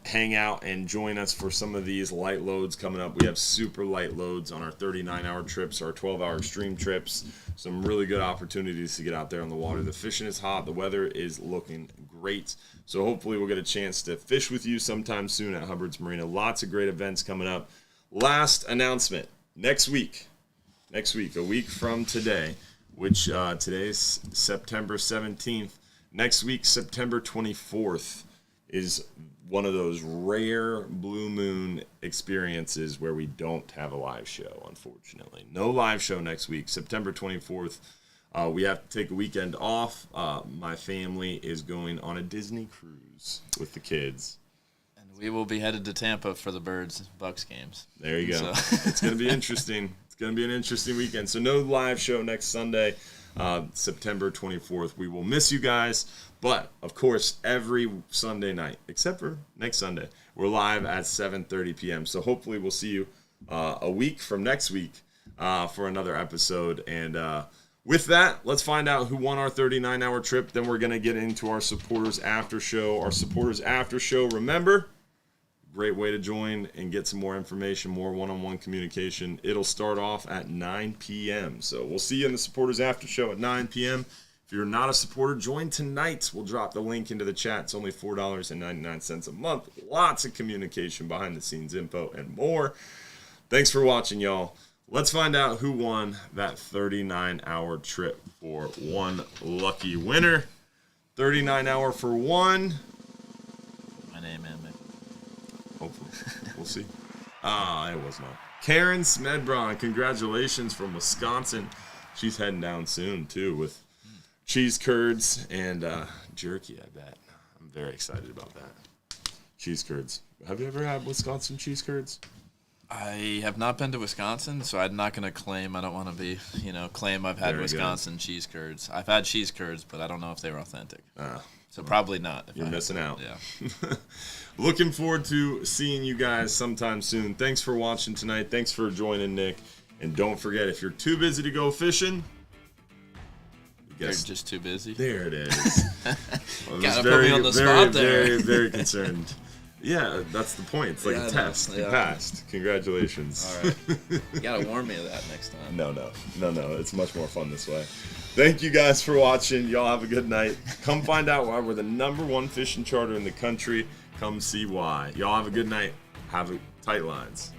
hang out and join us for some of these light loads coming up. We have super light loads on our 39-hour trips, our 12-hour extreme trips. Some really good opportunities to get out there on the water. The fishing is hot. The weather is looking great. So hopefully we'll get a chance to fish with you sometime soon at Hubbard's Marina. Lots of great events coming up. Last announcement, next week, a week from today, which today is September 17th. Next week, September 24th, is one of those rare blue moon experiences where we don't have a live show, unfortunately. No live show next week, September 24th. We have to take a weekend off. My family is going on a Disney cruise with the kids. We will be headed to Tampa for the Bucks games. There you go. It's going to be interesting. It's going to be an interesting weekend. So no live show next Sunday, September 24th. We will miss you guys. But, of course, every Sunday night, except for next Sunday, we're live at 7:30 p.m. So hopefully we'll see you a week from next week for another episode. And with that, let's find out who won our 39-hour trip. Then we're going to get into our supporters after show. Our supporters after show, remember, great way to join and get some more information, more one-on-one communication. It'll start off at 9 p.m. So we'll see you in the supporters after show at 9 p.m. If you're not a supporter, join tonight. We'll drop the link into the chat. It's only $4.99 a month. Lots of communication, behind-the-scenes info, and more. Thanks for watching, y'all. Let's find out who won that 39-hour trip for one lucky winner. 39-hour for one. My name, man. Hopefully. We'll see. It was not. Karen Smedbron, congratulations from Wisconsin. She's heading down soon, too, with cheese curds and jerky, I bet. I'm very excited about that. cheese curds. Have you ever had Wisconsin cheese curds? I have not been to Wisconsin, so I'm not going to claim. I don't want to be, claim I've had Very Wisconsin cheese curds. I've had cheese curds, but I don't know if they were authentic. So probably not. You're missing out. Yeah. Looking forward to seeing you guys sometime soon. Thanks for watching tonight. Thanks for joining Nick. And don't forget, if you're too busy to go fishing, They're just too busy. There it is. Gotta put me on the spot there. Very, very concerned. Yeah, that's the point. It's like a test. You passed. Congratulations. All right. You gotta warn me of that next time. No. It's much more fun this way. Thank you guys for watching. Y'all have a good night. Come find out why we're the #1 fishing charter in the country. Come see why. Y'all have a good night. Have tight lines.